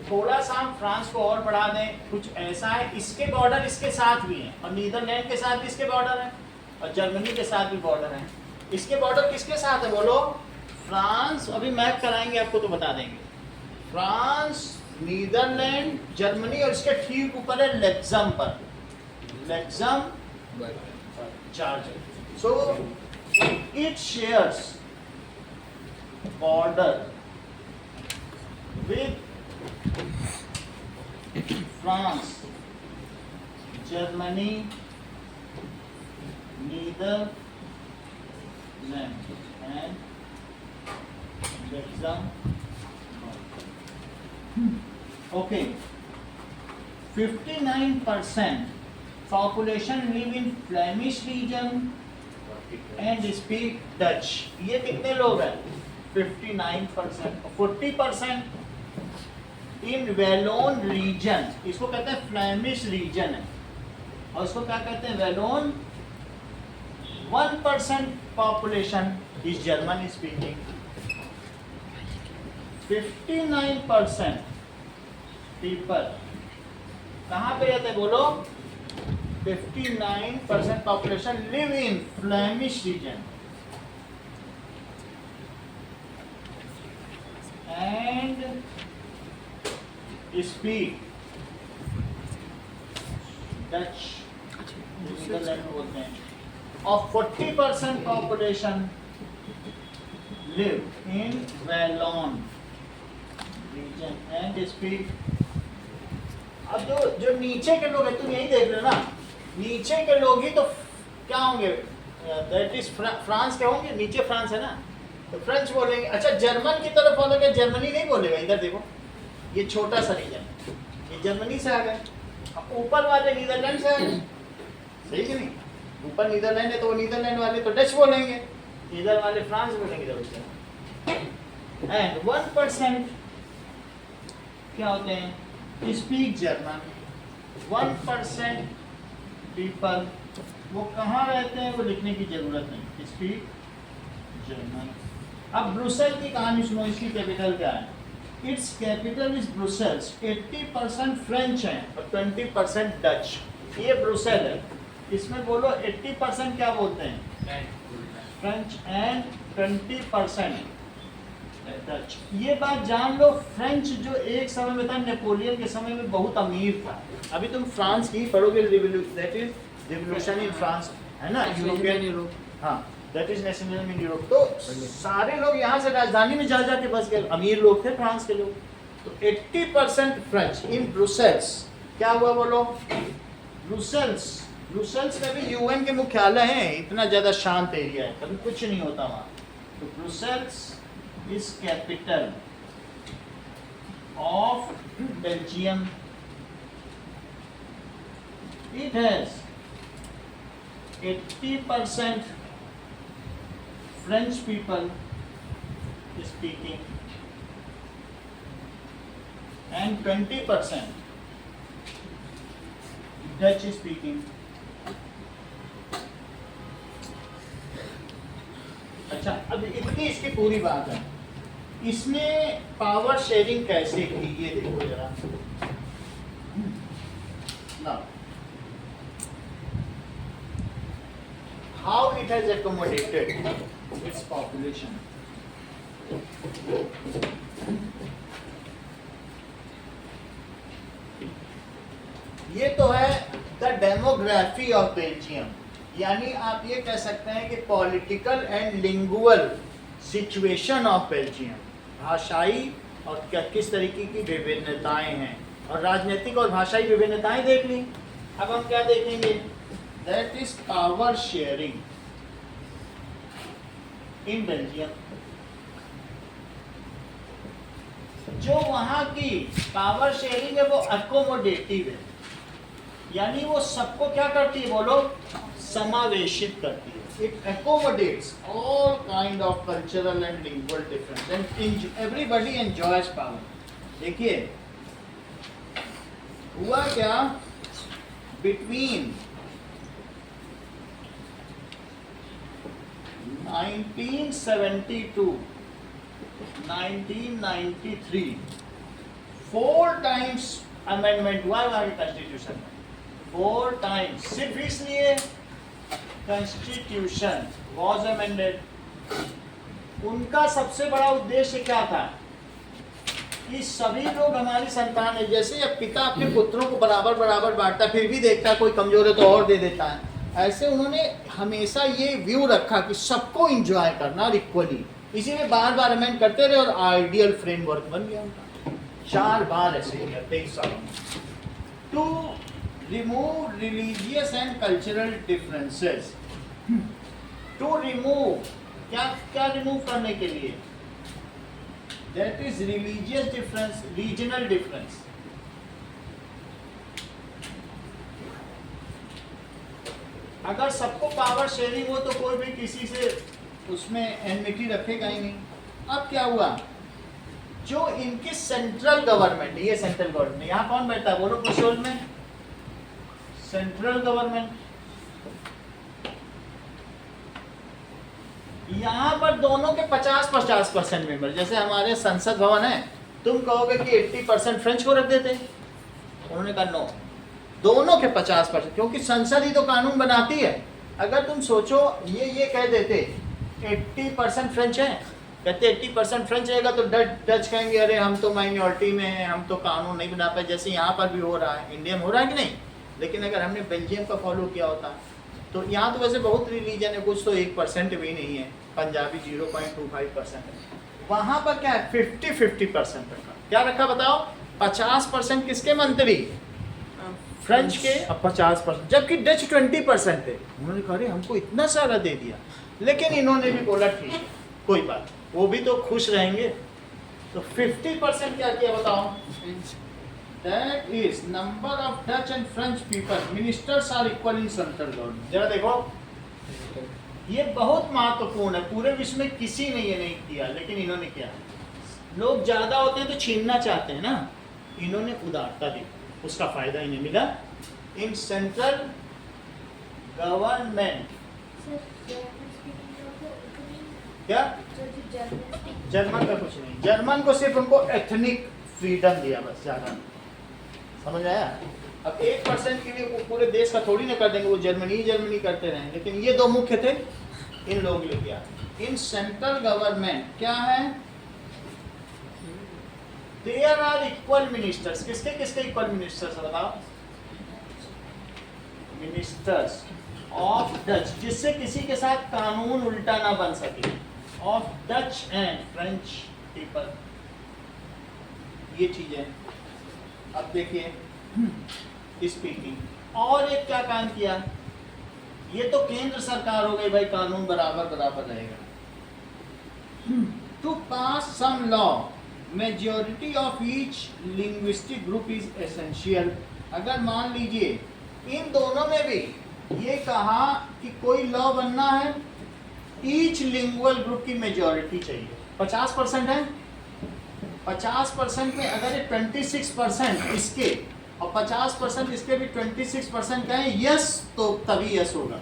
थोड़ा सा हम फ्रांस को और बढ़ा दें, कुछ ऐसा है, इसके बॉर्डर इसके साथ भी हैं, और नीदरलैंड के साथ भी इसके बॉर्डर हैं, और जर्मनी के साथ भी बॉर्डर हैं। इसके बॉर्डर किसके साथ है बोलो? फ्रांस, अभी मैप कराएंगे आपको तो बता देंगे। फ्रांस, नीदरलैंड, जर्मनी, और इसके ठीक ऊपर है लग्जमबर्ग, चार जगह। सो it shares border with France, Germany, Netherlands and Luxembourg. Okay, 59% population live in Flemish region and speak Dutch. ये कितने लोग हैं? 59%। 40% इन वेलोन रीजन, इसको कहते हैं फ्लेमिश रीजन है, और इसको क्या कहते हैं? वेलोन। 1% population is German speaking. 59% people कहाँ पे रहते हैं बोलो? 59% population live in Flemish region and speak Dutch, Netherlands बोलते हैं, और 40% population live in Wallon region and speak। अब जो नीचे के लोग हैं, तुम यही देख रहे हो ना, नीचे के लोग ही तो क्या होंगे? दैट इज फ्रांस के होंगे, नीचे फ्रांस है ना, तो फ्रेंच बोलेंगे। अच्छा, जर्मन की तरफ फॉलो किया, जर्मनी नहीं बोलेगा। इधर देखो, ये छोटा सा रीजन, ये जर्मनी से आ गए, अब ऊपर वाले नीदरलैंड से आ गए, सही कि नहीं? ऊपर नीदरलैंड है तो वो नीदरलैंड वाले तो डच बोलेंगे, इधर वाले फ्रांस बोलेंगे इधर से। एंड 1% क्या होते हैं? Speak German. 1% पीपल, वो कहाँ रहते हैं वो लिखने की जरूरत नहीं, स्पीक जर्मन। अब ब्रुसेल की कहानी सुनो, इसकी कैपिटल क्या है? It's capital is Brussels. 80% French है और 20% डच। ये ब्रुसेल है, इसमें बोलो 80% क्या बोलते हैं? French and 20% Dutch. ये बात जान लो, फ्रेंच जो एक समय में था, नेपोलियन के समय में बहुत अमीर था। अभी तुम फ्रांस की पढ़ोगे, that is revolution in France, है ना, यूरोपियन, हाँ, that is nationalism in Europe. तो सारे लोग यहाँ से राजधानी में जा के बस गए, अमीर लोग थे फ्रांस के लोग। तो 80% फ्रेंच इन ब्रुसेल्स। क्या हुआ बोलो? ब्रुसेल्स में भी यूएन के मुख्यालय हैं, इतना ज्यादा शांत एरिया है, कभी कुछ नहीं होता वहाँ। तो Brussels is capital of Belgium. It has 80% French people speaking and 20% Dutch speaking. अच्छा, अब इतनी इसकी पूरी बात है। इसमें पावर शेयरिंग कैसे की, ये देखो जरा ना, how it has accommodated its population. ये तो है द डेमोग्राफी ऑफ बेल्जियम, यानी आप ये कह सकते हैं कि political and lingual situation of Belgium, भाषाई और किस तरीके की विभिन्नताएं हैं। और राजनीतिक और भाषाई विभिन्नताएं देख ली। अब हम क्या देखेंगे, that is power sharing in Belgium. जो वहां की पावर शेयरिंग है वो अकोमोडेटिव है, यानी वो सबको क्या करती है बोलो, समावेशित करती है। It accommodates all kind of cultural and lingual difference and everybody enjoys power। देखिए हुआ क्या, between 1972 1993 4 times अमेंडमेंट हुआ हमारे कॉन्स्टिट्यूशन में, 4 टाइम्स। सिर्फ इसलिए कॉन्स्टिट्यूशन वॉज अमेंडेड। उनका सबसे बड़ा उद्देश्य क्या था कि सभी लोग हमारी संतान है। जैसे अब पिता अपने पुत्रों को बराबर बराबर बांटता, फिर भी देखता है कोई कमजोर है तो और दे देता है, ऐसे उन्होंने हमेशा ये व्यू रखा कि सबको एंजॉय करना और इक्वली, इसीलिए बार बार अमेंड करते रहे और आइडियल फ्रेमवर्क बन गया उनका। 4 बार ऐसे किया 23 सालों में। To remove religious and cultural differences. To remove, क्या क्या रिमूव करने के लिए, that is religious difference, regional difference. अगर सबको पावर शेयरिंग हो तो कोई भी किसी से उसमें एनमिटी रखेगा ही नहीं। अब क्या हुआ, जो इनकी सेंट्रल गवर्नमेंट, ये सेंट्रल गवर्नमेंट, यहाँ कौन बैठता है बोलो ब्रुसेल्स में, सेंट्रल गवर्नमेंट। यहाँ पर दोनों के 50-50% मेंबर, जैसे हमारे संसद भवन है, तुम कहोगे कि 80% फ्रेंच को रख देते, उन्होंने कहा नो, दोनों के 50%, क्योंकि संसद ही तो कानून बनाती है। अगर तुम सोचो ये कह देते 80% फ्रेंच है, कहते 80% फ्रेंच रहेगा तो डच कहेंगे अरे हम तो माइनॉरिटी में हैं, हम तो कानून नहीं बना पाए, जैसे यहाँ पर भी हो रहा है, इंडिया में हो रहा है कि नहीं। लेकिन अगर हमने बेल्जियम का फॉलो किया होता तो यहाँ तो वैसे बहुत रिलीजन है, कुछ तो 1% भी नहीं है, पंजाबी 0.25% है। वहाँ पर क्या है 50-50% रखा। क्या रखा बताओ, 50% किसके मंत्री, फ्रेंच के, अब 50%, जबकि डच 20% थे। उन्होंने कहा अरे हमको इतना सारा दे दिया, लेकिन इन्होंने भी बोला ठीक है कोई बात, वो भी तो खुश रहेंगे। तो 50% क्या किया बताओ, that is number of Dutch and French people ministers are equal in central government. जरा देखो ये बहुत महत्वपूर्ण है, पूरे विश्व में किसी ने ये नहीं किया, लेकिन इन्होंने किया। लोग ज्यादा होते हैं तो छीनना चाहते हैं ना, इन्होंने उदारता दी, उसका फायदा इन्हें मिला। इन सेंट्रल गवर्नमेंट क्या, जर्मन का कुछ नहीं, जर्मन को सिर्फ उनको एथनिक फ्रीडम दिया बस, ज्यादा समझ आया। अब 1% के लिए वो पूरे देश का थोड़ी ना कर देंगे, वो जर्मनी करते रहे, लेकिन ये 2 मुख्य थे, इन लोगों ने किया। इन सेंट्रल गवर्नमेंट क्या है, देयर आर इक्वल मिनिस्टर्स। किसके किसके इक्वल मिनिस्टर्स बताओ, मिनिस्टर्स ऑफ डच, जिससे किसी के साथ कानून उल्टा ना बन सके, of Dutch and French people, ये चीजें। अब देखिए स्पीकिंग, और एक क्या काम किया, ये तो केंद्र सरकार हो गई भाई, कानून बराबर रहेगा। To pass some law majority of each linguistic group is essential. अगर मान लीजिए इन दोनों में भी ये कहा कि कोई लॉ बनना है, ईच लिंगुअल ग्रुप की मेजॉरिटी चाहिए। 50% है, 50% में अगर ये 26% इसके और 50% इसके भी 26% का है यस, तो तभी यस होगा।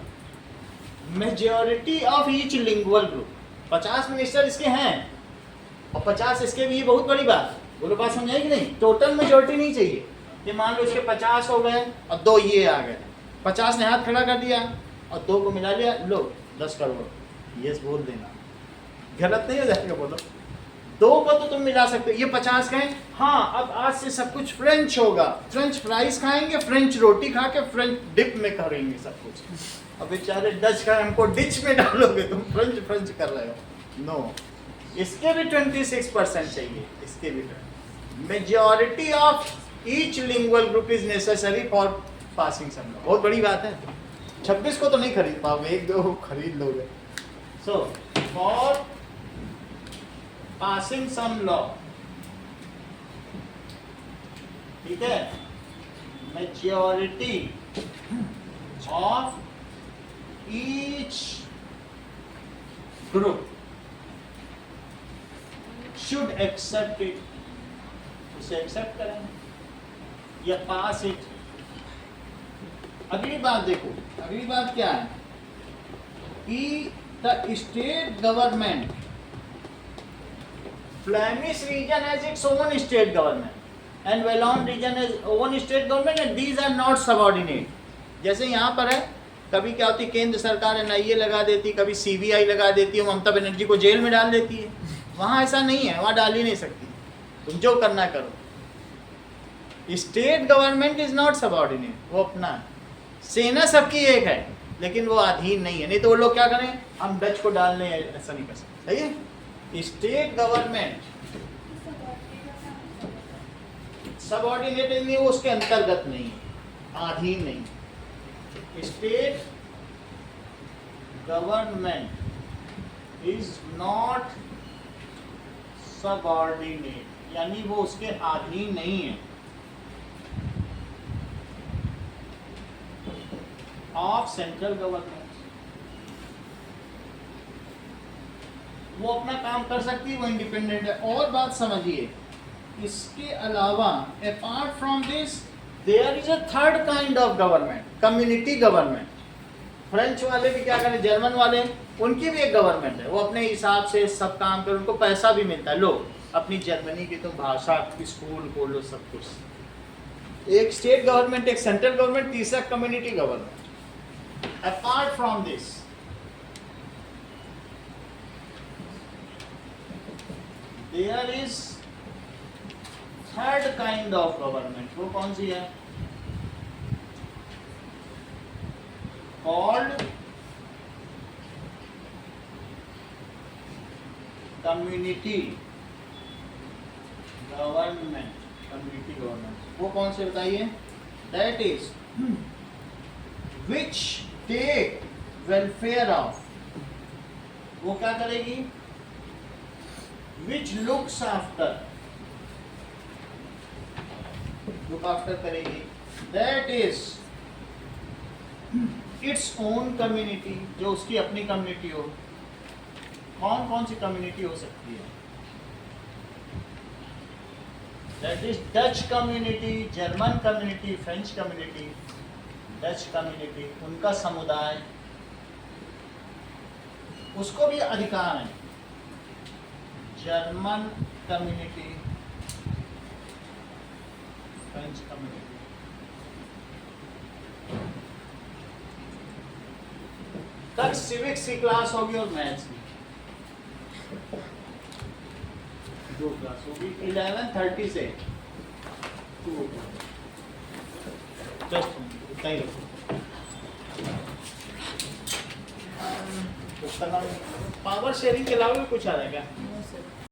Majority of each lingual group, 50 minister इसके हैं और 50 इसके भी, ये बहुत बड़ी बात, बोलो बात समझ आई कि नहीं। टोटल मेजॉरिटी नहीं चाहिए, ये मान लो इसके 50 हो गए और 2 ये आ गए, 50 ने हाथ खड़ा कर दिया और 2 को मिला लिया, लो 10 करोड़, यस बोल देना, गलत नहीं हो जाएगा बोलो। 2 को तो तुम मिला सकते हो, ये 50 कहें हाँ अब आज से सब कुछ फ्रेंच होगा, फ्रेंच फ्राइज खाएंगे, फ्रेंच रोटी खा के फ्रेंच डिप में करेंगे सब कुछ। अब बेचारे डच का हमको डिच में डालोगे, तुम फ्रेंच कर रहे हो, नो। इसके भी 26% चाहिए, इसके भी। Majority of each lingual group is necessary for passing some law. बहुत बड़ी बात है, 26 को तो नहीं खरीद पाओगे, एक दो खरीद लोगे। So for passing some law, ठीक है, maturity of each group should accept it, उसे एक्सेप्ट करेंगे या पास इट। अगली बात देखो, अगली बात क्या है कि the state government, Flemish region has its own state government and Walloon region has own state government and these are not subordinate. जैसे यहाँ पर है, कभी क्या होती, केंद्र सरकार एनआईए लगा देती, कभी सीबीआई लगा देती है, ममता बनर्जी को जेल में डाल देती है। वहाँ ऐसा नहीं है, वहाँ डाल ही नहीं सकती, तुम जो करना करो। State government is not subordinate, वो अपना है। सेना सबकी एक है लेकिन वो अधीन नहीं है, नहीं तो वो लोग क्या करें, हम डच को डाल लें, ऐसा नहीं कर सकते। सही है, स्टेट गवर्नमेंट सबऑर्डिनेट नहीं, वो उसके अंतर्गत नहीं है, अधीन नहीं। State government is not subordinate, यानी वो उसके अधीन नहीं है। ऑफ सेंट्रल गवर्नमेंट, वो अपना काम कर सकती है, वो इंडिपेंडेंट है। और बात समझिए, इसके अलावा apart from this there is a third kind of government, community government. French वाले भी क्या करें, जर्मन वाले, उनकी भी एक गवर्नमेंट है, वो अपने हिसाब से सब काम कर, उनको पैसा भी मिलता है। लो अपनी जर्मनी की तो भाषा, स्कूल खोलो, सब कुछ। एक स्टेट गवर्नमेंट, एक सेंट्रल गवर्नमेंट, तीसरा community government. Apart from this there is third kind of government. वो कौन सी है? Called community government. Community government वो कौन से बताइए? That is which take welfare of, वो क्या करेगी? Which looks after, look after करेगी। That is its own community, जो उसकी अपनी कम्युनिटी हो। कौन कौन सी कम्युनिटी हो सकती है? That is Dutch community, German community, French community, Dutch community, उनका समुदाय, उसको भी अधिकार है। जर्मन कम्युनिटी, फ्रेंच कम्युनिटी, तक सिविक्स की क्लास होगी और मैथ्स की 2 क्लास होगी 11:30 से 2। जस्ट इतना ही रखो। पावर शेयरिंग के अलावा भी कुछ आ रहा है क्या?